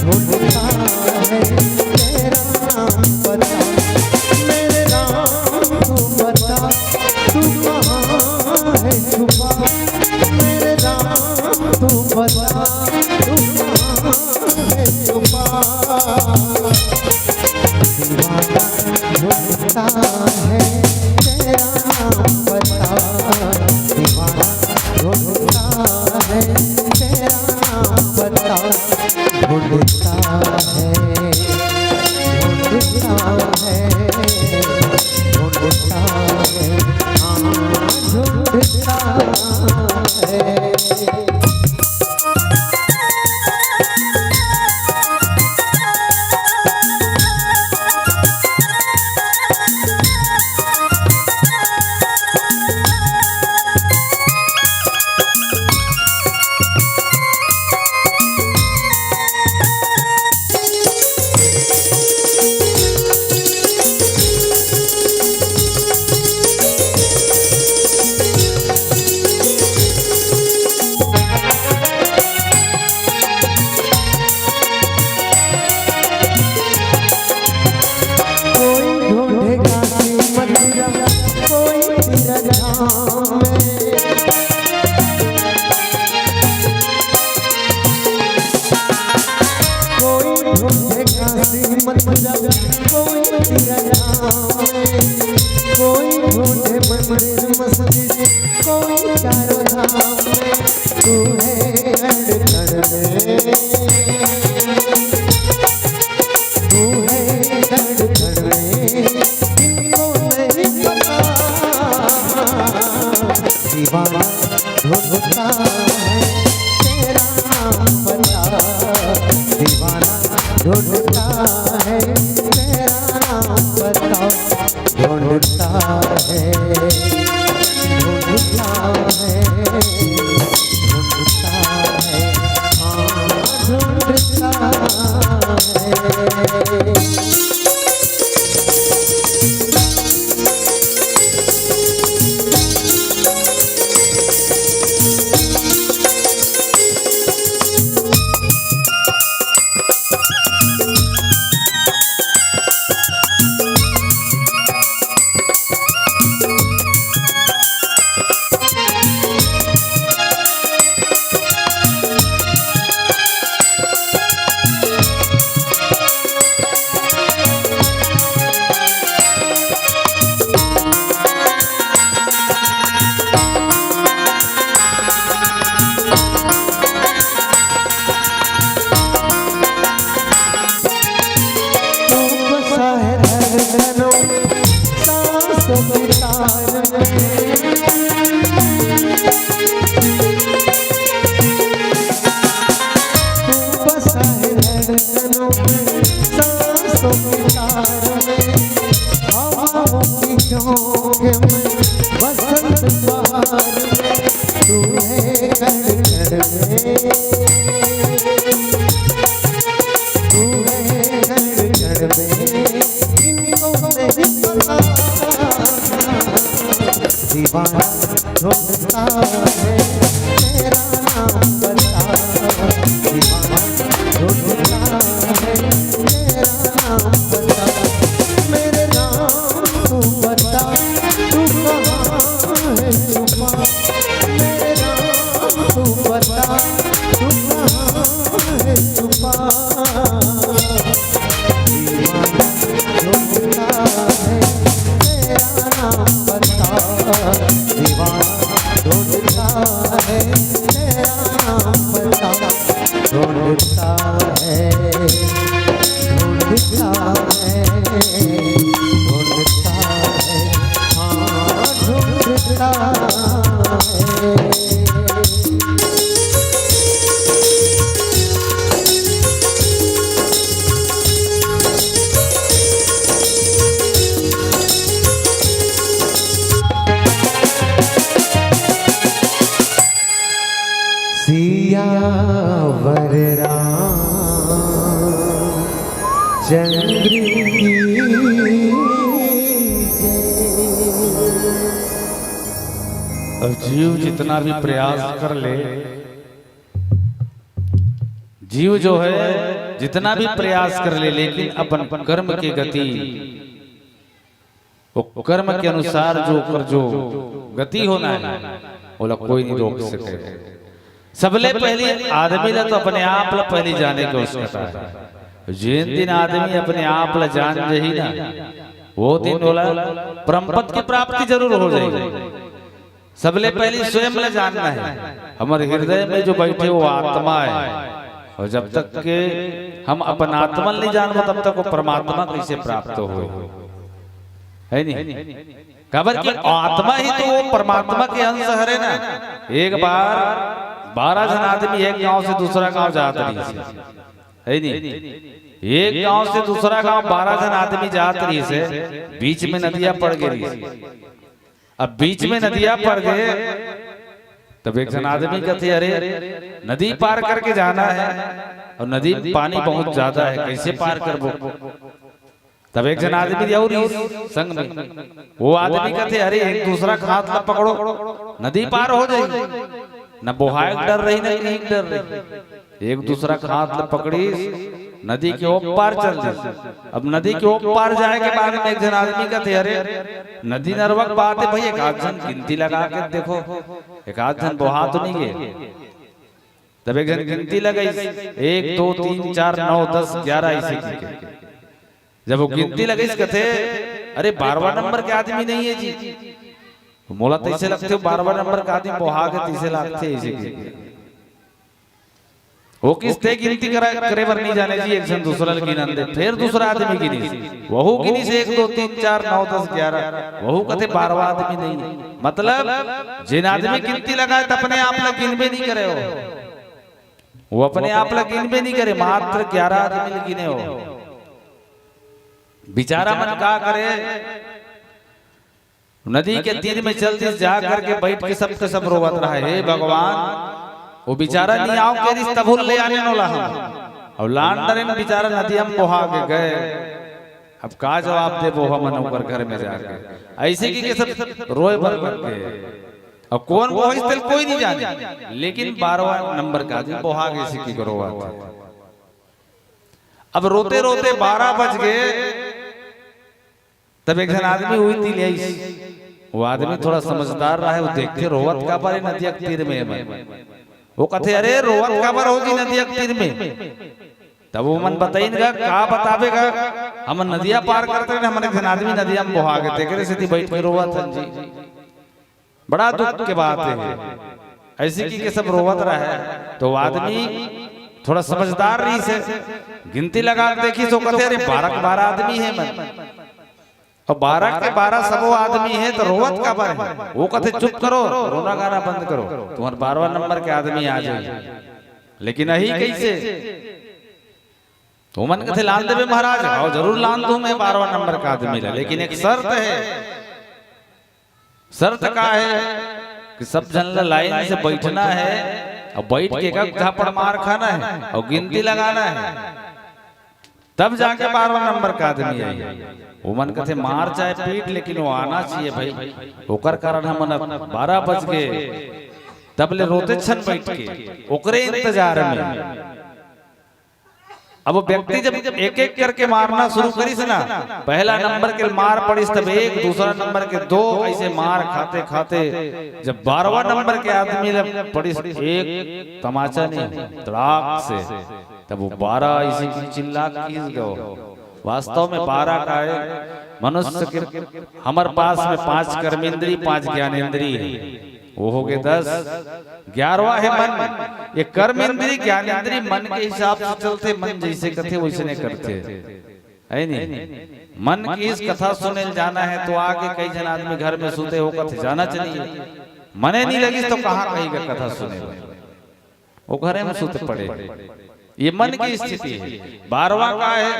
ढूंढता है तेरा नाम पता। मेरे राम तू बता तू कहाँ है छुपा, मेरे राम तू बता तू कहाँ है छुपा। दीवाना ढूंढता है तेरा नाम पता, दीवाना ढूंढता है तेरा नाम पता। ढूंढता है ढूंढता है ढूंढता है हाँ ढूंढता है। कोई ढूंढे मंदिर मस्जिद, कोई चारों धाम में, तू है धड़कन में, तू है धड़कन में, इनको नहीं पता। दीवाना ढूंढता है तेरा नाम पता, दीवाना ढूंढता है तेरा नाम पता। ढूंढता है ढूंढता है ढूंढता है हाँ ढूंढता है। सांसों की तार में, हवाओं की झोंके में, बसंत बहार में, तू है कण कण में, तू है कण कण में, इनको नहीं पता दीवाना ढूंढता है तेरा नाम बता, दीवाना ढूंढता है तेरा नाम बता, मेरे नाम तू बता, तू कहाँ है छुपा, मेरे नाम तू बता, तू कहाँ है छुपा, दीवाना ढूंढता है तेरा नाम बता, दीवाना ढूंढता है तेरा नाम बता, ढूंढता है, ढूंढता है, ढूंढता है, हाँ ढूंढता है। सियावर चंद्र की अब जीव जितना भी प्रयास कर ले, जीव जो है जितना भी प्रयास कर ले, लेकिन अपन कर्म की गति, वो कर्म के अनुसार जो गति होना है बोला कोई नहीं रोक सके। सबले पहले आदमी ला तो अपने आप ला पहले जाने को उसका है। जिन दिन आदमी अपने आप ला जान जाही ना, वो दिन बोला परमपद की प्राप्ति जरूर हो जाएगी। सबले पहले स्वयं ला जानना है। हमारे हृदय में जो बैठे वो आत्मा है, और जब तक के हम अपन आत्मा नहीं जानबो तब तक वो परमात्मा कैसे प्राप्त हो, है नहीं? खबर की आत्मा ही तो वो परमात्मा के अंश है ना। एक बार 12 जन आदमी एक गांव से दूसरा गांव जाते रही, है नहीं? एक गांव से दूसरा गांव 12 जन आदमी जाते रही से, बीच में नदियां पड़ गई। अब बीच में नदियां पड़ गए, तब एक जन आदमी कहते अरे नदी पार करके जाना है और नदी पानी बहुत ज्यादा है, कैसे पार करबो? तब एक जन आदमी और संग में वो आदमी कहते अरे एक दूसरा हाथ ला पकड़ो, नदी पार हो जाएगी। न बोहाय डर रही न कहीं डर रही, एक दूसरा हाथ ला पकड़ी, नदी के ओर पार चल जाए। अब नदी के ओर पार जाए के बाद में एक जन आदमी कहते अरे नदी नरवक बात है भाई, एक आध जन गिनती लगा के देखो, एक आध जन बोहा तो नहीं गए। तब एक जन गिनती लगाई, 1 2 3 4 9 10 11 ऐसे। जब वो गिनती लगी कहते अरे 12वां नंबर के आदमी नहीं है जी, मोला तैसे लगते हो 12वां नंबर का आदमी बोहा के तीसरे लगते ऐसे। वो किसते गिनती करे बर नहीं जाने जी, एक जन दूसरा गिनन दे, फिर दूसरा आदमी गिनी, वहू गिनी से 1 2 3 4 9 10 11, वहू कहते 12वां आदमी नहीं। मतलब जिन आदमी गिनती लगाए तो अपने आप ला गिनबे नहीं करे हो, वो अपने आप ला गिनबे नहीं करे, मात्र 11 आदमी गिने हो। बेचारा मन का करे, नदी के तीर में चलते जा करके बैठ के सबके सब रोवत रहा है, हे भगवान वो बेचारा नहीं आओ के रिश्ता भूल ले आने वाला हम, और लांडरे में बेचारा नदी हम बहा के गए। अब का जवाब दे वो हम ऊपर घर में जाके ऐसे की के सब रोए भर के, और कौन वो इस दिल कोई नहीं जाने, लेकिन 12वां नंबर का आदमी बहा के इसी की रोवा। अब रोते रोते 12 बज गए, तब एक जन आदमी हुई थी ले, वो आदमी थोड़ा समझदार रहा है, वो देखते रोवत का पर नदिया के तीर में, वो कहते अरे रोवत का पर होगी नदिया के तीर में। तब वो मन बताइएगा का बतावेगा, हम नदिया पार करते हैं, हमारे जन आदमी नदिया में बहा गए थे, सीधी बैठ के रोवत जी। बड़ा दुख के बात है, ऐसी की के सब रोवत रहा है। तो आदमी थोड़ा समझदार रही से गिनती लगा देखी, तो कहते अरे 12 आदमी है मन, और 12 के 12 सबो आदमी है, तो रोवत का बार है। वो कहते चुप करो, रोना गाना बंद करो, तुम्हारे 12वां नंबर के आदमी आ जाए। लेकिन यही कैसे तो मन कथे लान देवे महाराज, आओ जरूर लान दूं मैं 12वां नंबर का आदमी ला, लेकिन एक शर्त है। शर्त का है कि सब जन लाइन से बैठना है और बैठ के एक झापड़ मार खाना है और गिनती लगाना है, तब जाके 12वां नंबर का आदमी आई। वो मन कथे मार चाहे पीट, लेकिन वो आना चाहिए भाई। ओकर कारण हम 12 बज गए तब ले रोते छन बैठ के ओकरे इंतजार में। अब वो व्यक्ति जब एक एक करके मारना शुरू करिस ना, पहला नंबर के मार पड़िस तब एक, दूसरा नंबर के 2, ऐसे मार खाते खाते जब 12वां नंबर के आदमी जब पड़िस एक तमाचा नहीं तड़ाक से, तब वो 12 इसी की चिल्ला कीस गयो। वास्तव में 12 का है मनुष्य के हमारे पास में 5 कर्मेंद्री 5 ज्ञानेंद्री है, वो हो गए 10। 11वां है मन। ये कर्मेंद्री ज्ञानेंद्री मन के हिसाब से चलते, मन जैसे कथे वैसे नहीं करते है नहीं। मन की इस कथा सुने जाना है तो आगे कई जन आदमी घर में सुते हो कथे जाना चाहिए, मने नहीं लगी तो कहाँ कहेगा कथा सुने, वो घरे में सुते पड़े। ये मन की स्थिति है। 12वां का है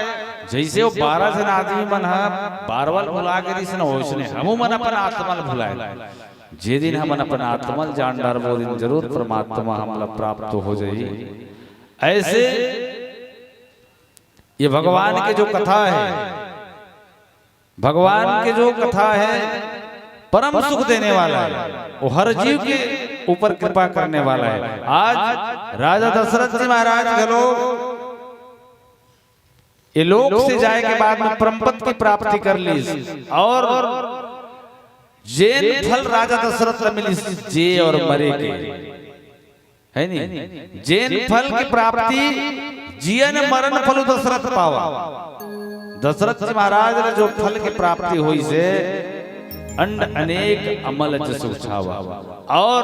जैसे वो 12 जन आदमी मन है 12वां भुला के रिस न होसने हमू मन अपन आत्मल भुलाए। जे दिन हम अपन आत्मल जान डार वो दिन जरूर परमात्मा हमला प्राप्त हो जाई। ऐसे ये भगवान के जो कथा है, भगवान के जो कथा है परम सुख देने वाला है, वो हर जीव के ऊपर कृपा करने वाला है। आज राजा दशरथ जी महाराज के लोग ये लोक से जाए के बाद में परमपद की प्राप्ति कर ली और जैन फल राजा दशरथ मिली जे और मरे के है नहीं। जैन फल की प्राप्ति जियन मरण फल दशरथ पावा। दशरथ जी महाराज ने जो फल की प्राप्ति हुई से अंड अनेक अमल जसु छावा और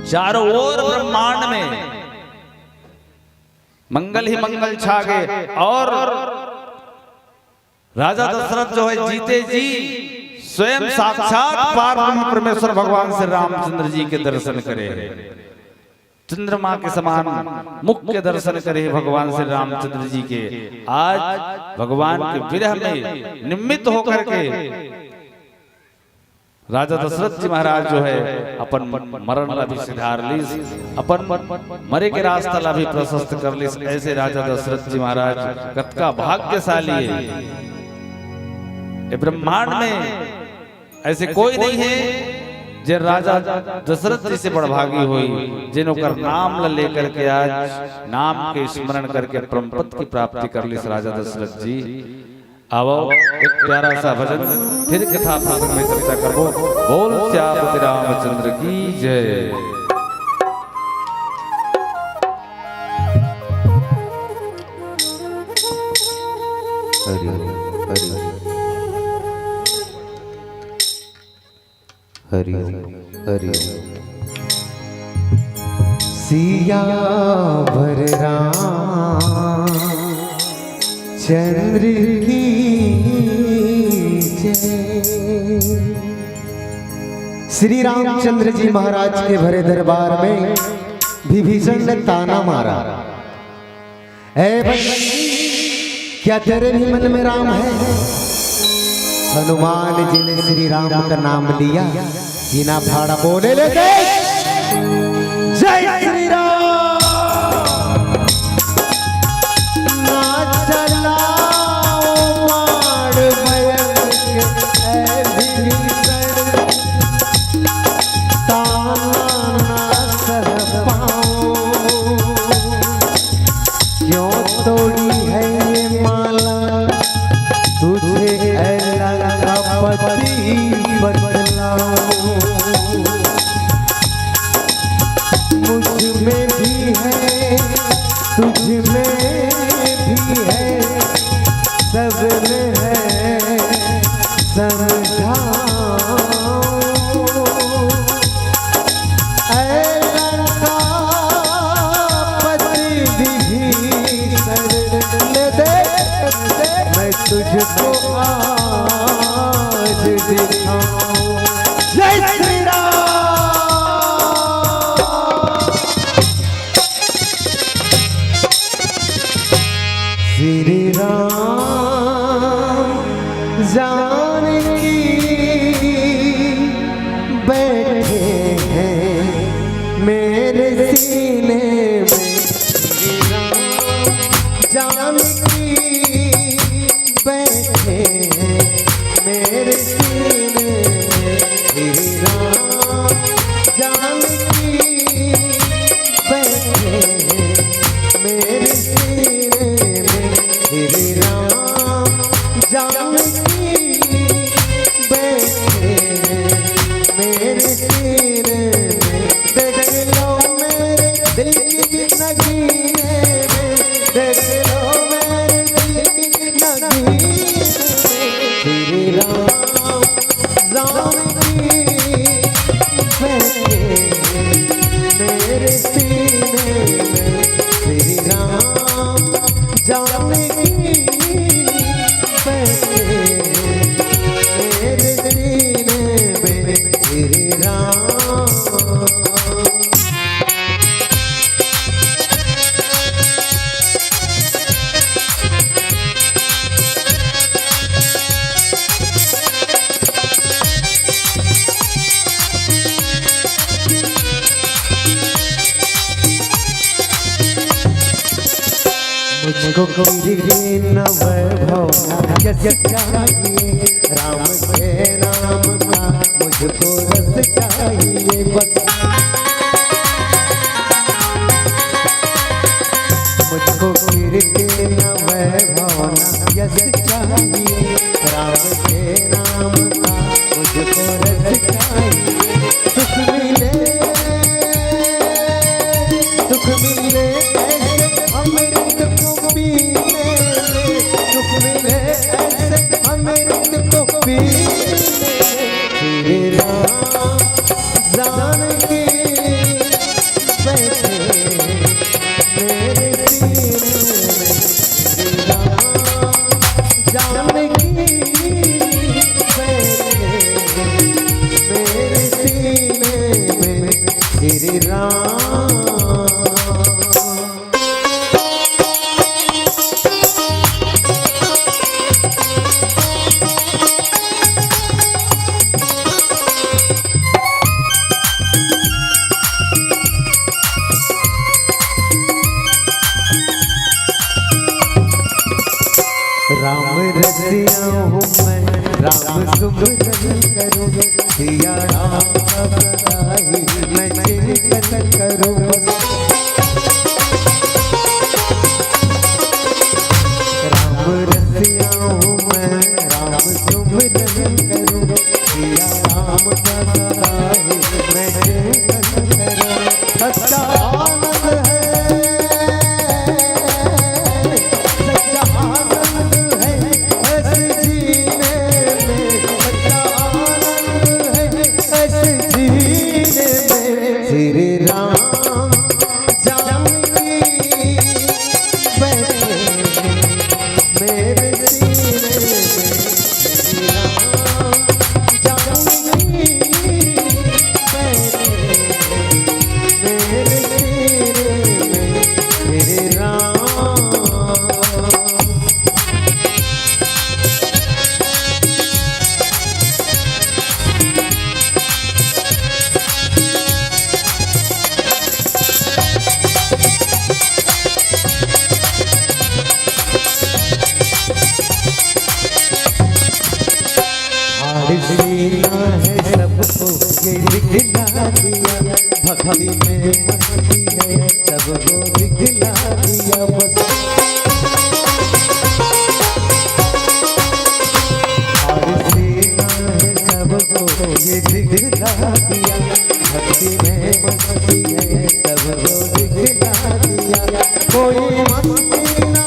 चारों ओर ब्रह्मांड में मंगल ही मंगल छा गए। और राजा दशरथ जो है जीते जी स्वयं साक्षात पारब्रह्म परमेश्वर भगवान श्री रामचंद्र जी के दर्शन करे, चंद्रमा के समान मुख के दर्शन करे भगवान श्री रामचंद्र जी के। आज भगवान के विरह में निमित्त होकर के राजा दशरथ जी महाराज जो है अपन मरण ला भी सिधार ली, अपन मरे के रास्ता ला भी प्रशस्त कर ली। ऐसे राजा दशरथ जी महाराज कतका भाग्यशाली है। ब्रह्मांड में ऐसे कोई नहीं है जे राजा दशरथ जी से बड़भागी हुई, जिन्होंने नाम ला लेकर के आज नाम के स्मरण करके परमपद की प्राप्ति कर ली राजा दशरथ जी। आओ एक प्यारा सा भजन फिर कथा प्रसंग में चर्चा करो। बोल श्यामति रामचंद्र की जय। हरि हरि हरि सिया भर राम चंद्र की जय। श्री रामचंद्र जी महाराज के भरे दरबार में विभीषण ने ताना मारा, ऐ बंदी क्या तेरे भी मन में राम है? हनुमान जी ने श्री राम का नाम लिया, सीना फाड़ा बोले लेके जय श्री राम। तुझको आज दिखाऊं। जय श्री राम। राम जानकी बैठे हैं मेरे सीने में। श्री राम जानकी बैठे हैं मेरे सीने में। श्री राम जानकी बैठे हैं मेरे सीने में। श्री राम जानकी बैठे हैं मेरे सीने में। देख लो मेरे दिल की नगीने में, देख लो मेरे दिल की नगीने में। श्री राम जानकी बैठे हैं मेरे सीने में। श्री राम जानकी बैठे हैं मेरे सीने में। श्री राम मुझको गिरी न वैभव यश चाहिए, राम के नाम का मुझको रस चाहिए बस। मुझको गिरी न वैभव यश चाहिए, राम के नाम का मुझको रस चाहिए। सुख मिले ऐसे अमृत को पीने में, सुख मिले ऐसे अमृत को पीने में। श्री राम जानकी बैठे मेरे सीने में। श्री राम जानकी बैठे मेरे सीने में। श्री राम राम रसिया हूँ मैं, राम सुमिरन करूँ, सिया राम का सदाई मैं चिंतन करूँ बस। राम रसिया हूँ मैं, राम सुमिरन करूँ, सिया राम का सदाई मैं चिंतन करूँ। सच्चा आनंद है, सच्चा आनंद है ऐसे जीने में, सच्चा आनंद है ऐसे जीने में। श्री राम जानकी बैठे मेरे सीने में। श्री राम जानकी बैठे मेरे सीने में। श्री राम सीना है सबको ये दिखला दिया, भक्ति में मस्ती है सबको दिखला दिया बस। सीना है सबको ये दिखला दिया, भक्ति में मस्ती है सबको दिखला दिया। कोई मस्ती ना,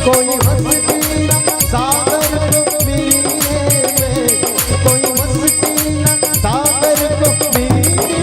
कोई मस्ती ना सागर को पीने में, कोई मस्ती ना सागर को पीने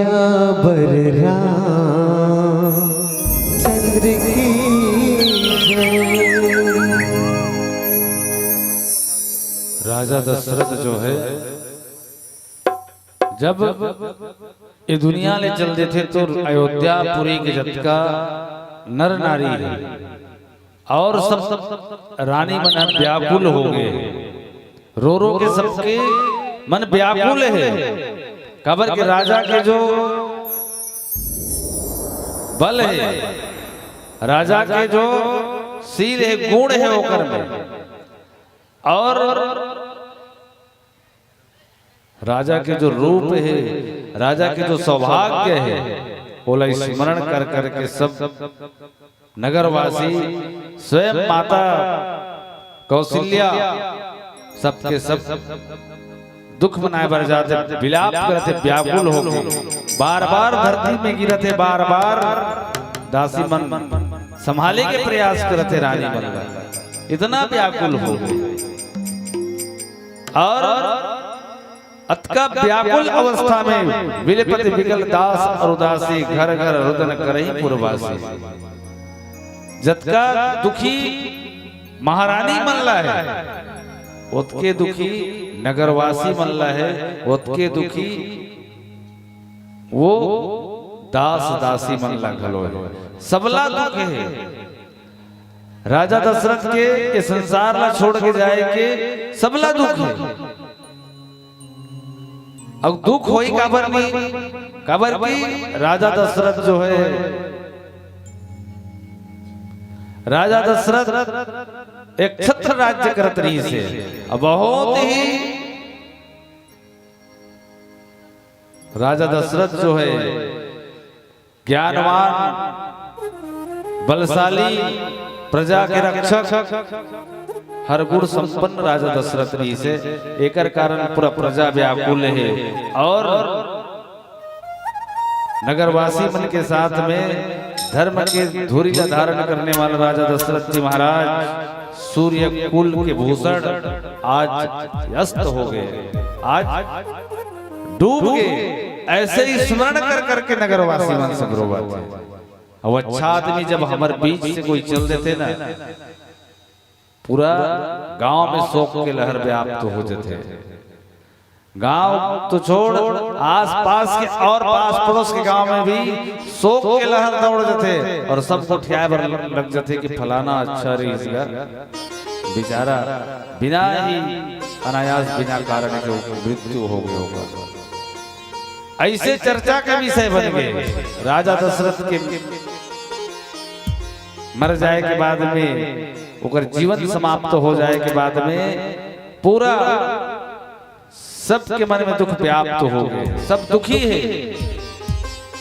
सियावर रामचंद्र की जय। राजा दशरथ जो है जब ये दुनिया ले चलते थे तो अयोध्यापुरी के जतका नर नारी है और सब रानी मन व्याकुल हो गए, रो रो के सबके मन व्याकुल है। कबर के राजा के जो बल है, राजा के जो शील है, गुण है ओकर में, और राजा के जो रूप है, राजा के जो सौभाग्य है, बोला स्मरण कर करके सब नगरवासी स्वयं माता कौशल्या सबके सब दुख मनाए बर जाते, विलाप करते, व्याकुल हो गए, बार बार धरती में गिरते, बार बार दासी मन संभाले के प्रयास करते, रानी मन इतना व्याकुल हो गए। और अतका व्याकुल अवस्था में विलपति विकल दास और उदासी घर घर रुदन करही पुरवासी। जतका दुखी महारानी मनला है, उतके दुखी नगरवासी मनला है, उतके दुखी वो दास दासी मनला घलो है, सबला दुख है। राजा दशरथ के ये संसार ला छोड़ के जाए के सबला दुख है। अब दुख होई काबर नहीं, काबर की राजा दशरथ जो है, राजा दशरथ एक छत्र राज्य करत रही से, अब बहुत ही राजा दशरथ जो है ज्ञानवान, बलशाली, प्रजा के रक्षक, हर गुण संपन्न राजा दशरथ रही से, एकर कारण पूरा प्रजा व्याकुल है। और नगरवासी मन के साथ में धर्म के धुरी धारण करने वाला राजा दशरथ जी महाराज सूर्य कुल के भूषण आज अस्त हो गए, आज डूब गए। ऐसे ही स्मरण कर करके नगरवासी मन सगरोवर। अब अच्छा आदमी जब हमारे बीच से कोई चल देते ना, पूरा गांव में शोक के लहर व्याप्त हो जाते। गांव तो छोड़, आस पास के और पास पड़ोस के गांव में भी शोक के लहर दौड़ जाते और सबको ठियाए बर लग जाते कि फलाना अच्छा रही बेचारा बिना ही अनायास बिना कारण के मृत्यु हो गया होगा। ऐसे चर्चा का विषय बन गए। राजा दशरथ के मर जाए के बाद में, ओकर जीवन समाप्त हो जाए के बाद में पूरा सबके मन में दुख व्याप्त हो गए, सब दुखी है,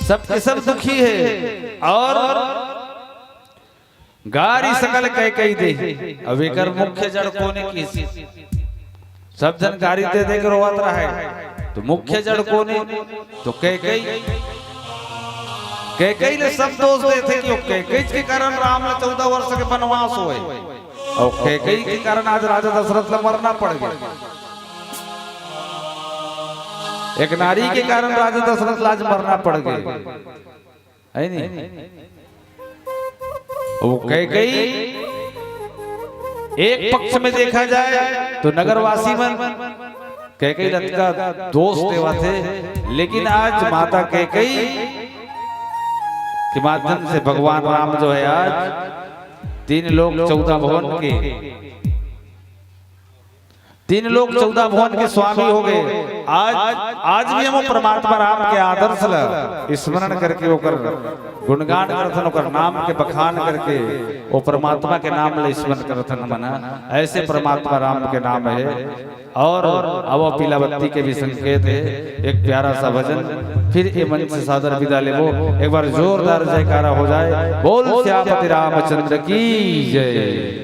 सबके सब दुखी है। और गारी सकल कह कही दे, अब एकर मुख्य जड़ कोने की, सब जन गारी दे दे के रोवत रहा है, तो मुख्य जड़ कोने तो कैकेयी ले सब दोष देते कि कैकेयी के कारण राम ने 14 वर्ष के वनवास हुए, और कैकेयी के कारण आज राजा दशरथ को मरना पड़ गया। एक नारी के कारण राजा दशरथ लाज मरना पड़ गए, है नहीं? वो कैकेयी एक पक्ष में देखा जाए तो नगरवासी मन कैकेयी रथ का दोष देवा थे, लेकिन आज माता कैकेयी के माध्यम से भगवान राम जो है आज 3 लोक 14 भुवन के 3 लोक 14 भुवन के स्वामी हो गए। आज भी हम परमात्मा राम के आदर्श ला स्मरण करके ओकर गुणगान करथन, ओकर नाम के बखान करके वो परमात्मा के नाम ले स्मरण करथन मना। ऐसे परमात्मा राम के नाम है। और अब पीलावत्ती के भी संकेत है। एक प्यारा सा भजन फिर ये मंच से सादर विदा लेबो। एक बार जोरदार जयकारा हो जाए, बोल श्यामपति रामचंद्र की जय।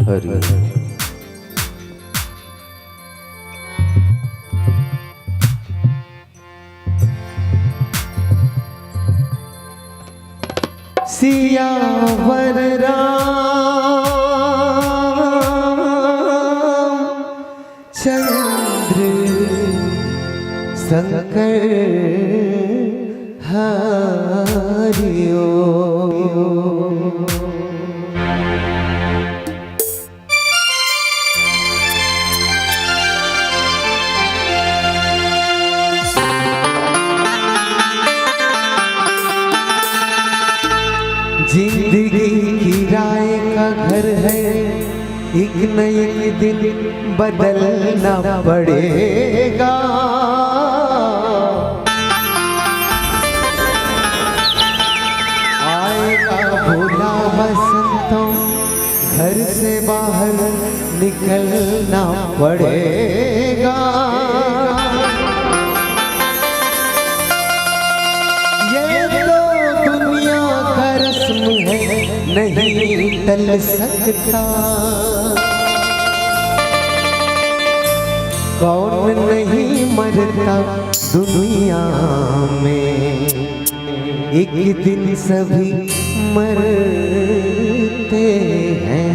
हरि सियावर राम चंद्र शंकर हरिओ। जिंदगी किराए का घर है, एक न एक दिन बदलना पड़ेगा। आएगा भोला बसंतों, घर से बाहर निकलना पड़ेगा। नहीं टल सकता, कौन नहीं मरता दुनिया में, एक दिन सभी मरते हैं।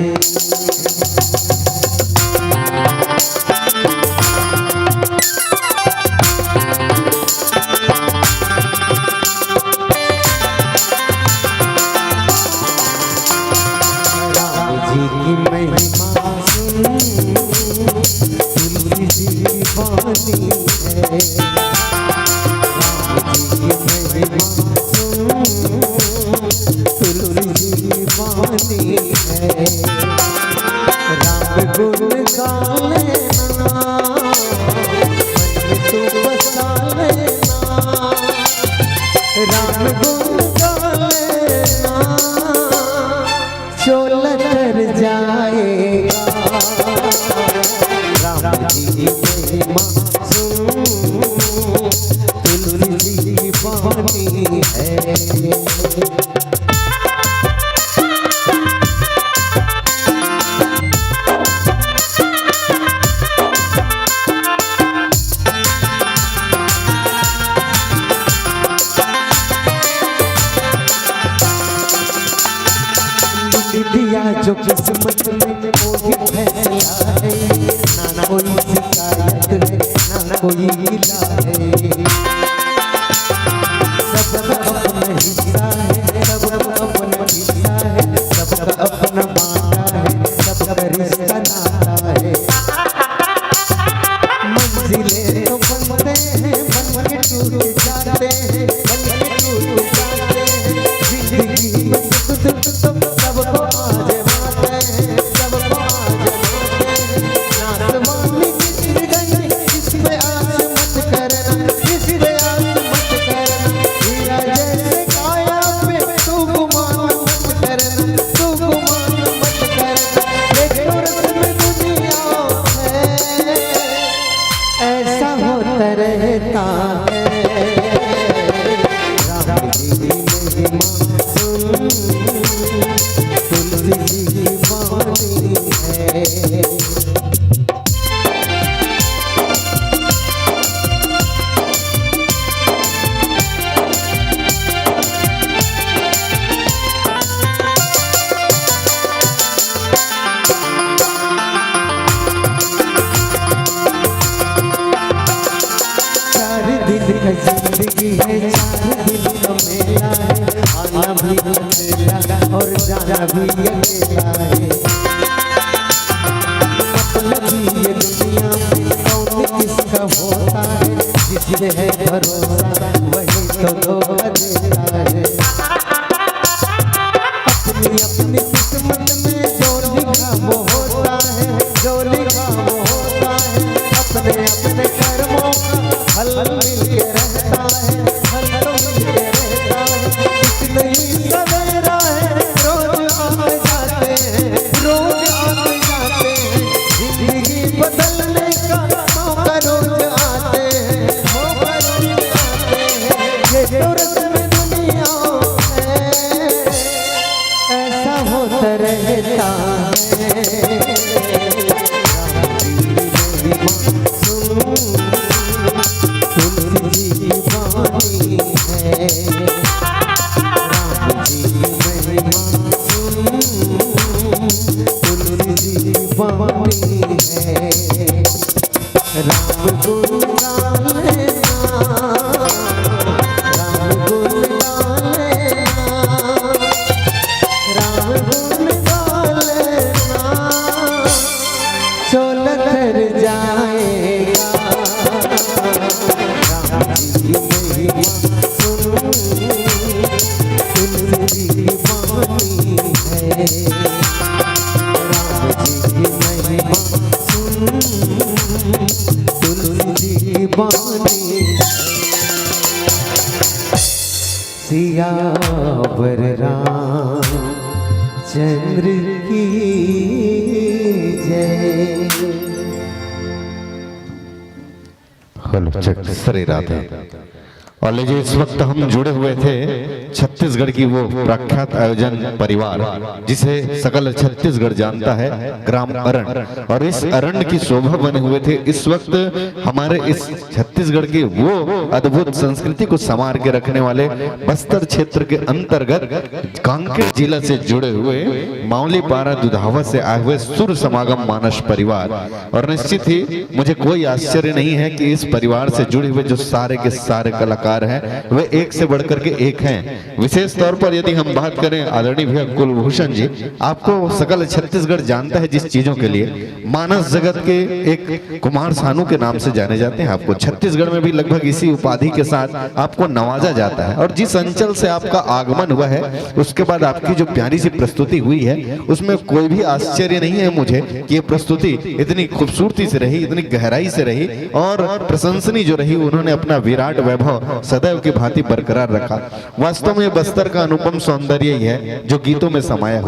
जो किस्मत में कोई फैसला है, ना कोई शिकायत है, ना कोई गिला है। सबका अपना हिस्सा है, सबका अपना हिस्सा है, सबका अपना बांटा है, सबका रिश्ता नाता है। मंजिलें तो बनते हैं, बन के टूट जाते हैं, बन के टूट जाते हैं। जिंदगी में दुख दुख सबको रहता है। राम जी महिमा सुन, तुलसी जी वाणी है। जिंदगी है 4 दिन का मेला है, आना भी अकेला और जाना भी अकेला है। मतलब ये दुनिया में कौन किसका होता है, जिससे है भरोसा वही तो धोखा देता है। अपनी अपनी किस्मत में जो लिखा वो होता है, जो लिखा वो होता है। अपने अपने कर्मों का फल मिलके रहता है, फल मिलके रहता है। नहीं सवेरा है, रोज आते जाते हैं, रोज आते जाते हैं। जिंदगी बदलने का मौका रोज आते हैं, मौका रोज आते हैं। ये जो रस्म दुनिया है, ऐसा होता रहता है। तुलसी जी वाणी है, राम जी है। राम जी की महिमा सुन, तुलसी की बानी सियावर रामचंद्र की जय। श्री राधे। और लीजिए, इस वक्त हम जुड़े हुए थे छत्तीसगढ़ की वो प्रख्यात आयोजन परिवार जिसे सकल छत्तीसगढ़ जानता है, ग्राम अरण। और इस अरण की शोभा बने हुए थे इस वक्त हमारे इस छत्तीसगढ़ की वो अद्भुत संस्कृति को संवार के रखने वाले बस्तर क्षेत्र के अंतर्गत कांकेर जिला से जुड़े हुए मावली पारा दुधावा से आए हुए सुर समागम मानस परिवार। और निश्चित ही मुझे कोई आश्चर्य नहीं है कि इस परिवार से जुड़े हुए जो सारे के सारे कलाकार हैं वे एक से बढ़कर के एक हैं। विशेष तौर पर यदि हम बात करें आदरणीय भैया कुलभूषण जी, आपको सकल छत्तीसगढ़ जानता है जिस चीजों के लिए, मानस जगत के एक कुमार सानू के नाम से जाने जाते हैं। आपको छत्तीसगढ़ में भी लगभग इसी उपाधि के साथ आपको नवाजा जाता है। और जिस अंचल से आपका आगमन हुआ है उसके बाद आपकी जो प्यारी सी प्रस्तुति हुई है उसमें कोई भी आश्चर्य नहीं है मुझे कि ये प्रस्तुति इतनी खूबसूरती से रही, इतनी गहराई से रही और प्रशंसनीय जो रही, उन्होंने अपना विराट वैभव सदैव की भांति बरकरार रखा। वास्तव में बस्तर का अनुपम सौंदर्य ही है जो गीतों में समाया हुआ